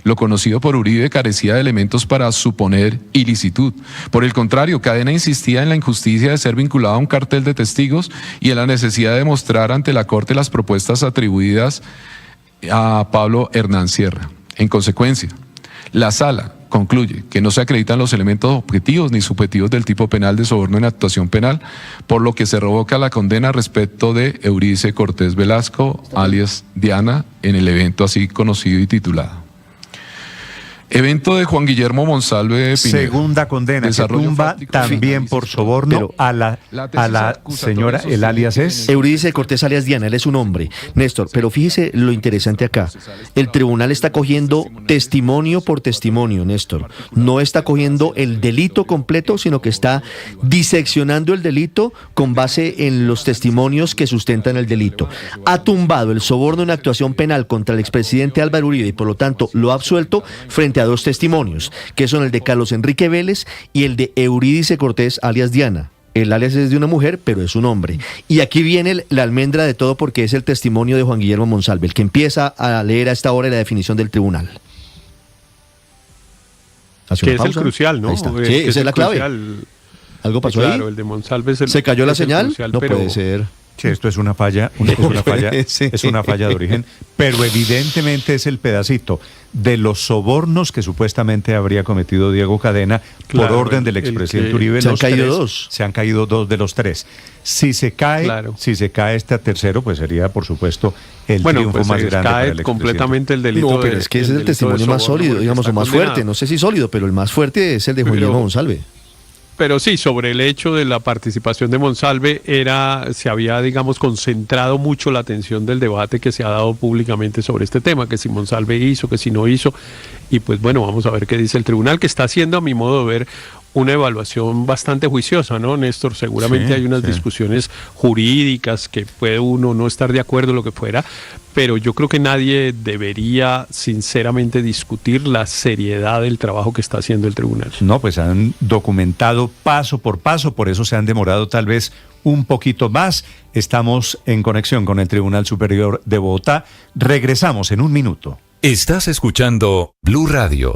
Lo conocido por Uribe carecía de elementos para suponer ilicitud. Por el contrario, Cadena insistía en la injusticia de ser vinculado a un cartel de testigos y en la necesidad de mostrar ante la Corte las propuestas atribuidas a Pablo Hernán Sierra. En consecuencia, la Sala concluye que no se acreditan los elementos objetivos ni subjetivos del tipo penal de soborno en actuación penal, por lo que se revoca la condena respecto de Eurídice Cortés Velasco, alias Diana, en el evento así conocido y titulado. Evento de Juan Guillermo Monsalve Pineda. Segunda condena, que tumba también por soborno a la señora, el alias es... Eurídice Cortés alias Diana, él es un hombre. Néstor, pero fíjese lo interesante acá. El tribunal está cogiendo testimonio por testimonio, Néstor. No está cogiendo el delito completo, sino que está diseccionando el delito con base en los testimonios que sustentan el delito. Ha tumbado el soborno en actuación penal contra el expresidente Álvaro Uribe y por lo tanto lo ha absuelto frente a dos testimonios, que son el de Carlos Enrique Vélez y el de Eurídice Cortés alias Diana. El alias es de una mujer, pero es un hombre. Y aquí viene la almendra de todo porque es el testimonio de Juan Guillermo Monsalve, el que empieza a leer a esta hora la definición del tribunal. Que es el crucial, ¿no? Sí, esa es la clave. ¿Algo pasó ahí? Claro, el de Monsalve es el... ¿Se cayó la señal? Crucial, no puede ser. Sí, esto es una falla, es una falla de origen, pero evidentemente es el pedacito de los sobornos que supuestamente habría cometido Diego Cadena por orden del expresidente Uribe. Se han caído dos. Se han caído dos de los tres. Si se cae este tercero, pues sería, por supuesto, el triunfo más grande para el expresidente. Completamente el delito. No, pero es que ese es el testimonio más sólido, digamos, o más fuerte. No sé si sólido, pero el más fuerte es el de Juan Guillermo Monsalve. Pero sí, sobre el hecho de la participación de Monsalve se había, digamos, concentrado mucho la atención del debate que se ha dado públicamente sobre este tema, que si Monsalve hizo, que si no hizo, y pues bueno, vamos a ver qué dice el tribunal, que está haciendo, a mi modo de ver, una evaluación bastante juiciosa, ¿no, Néstor? Seguramente hay unas discusiones jurídicas que puede uno no estar de acuerdo, lo que fuera, pero yo creo que nadie debería sinceramente discutir la seriedad del trabajo que está haciendo el tribunal. No, pues han documentado paso por paso, por eso se han demorado tal vez un poquito más. Estamos en conexión con el Tribunal Superior de Bogotá. Regresamos en un minuto. Estás escuchando Blue Radio.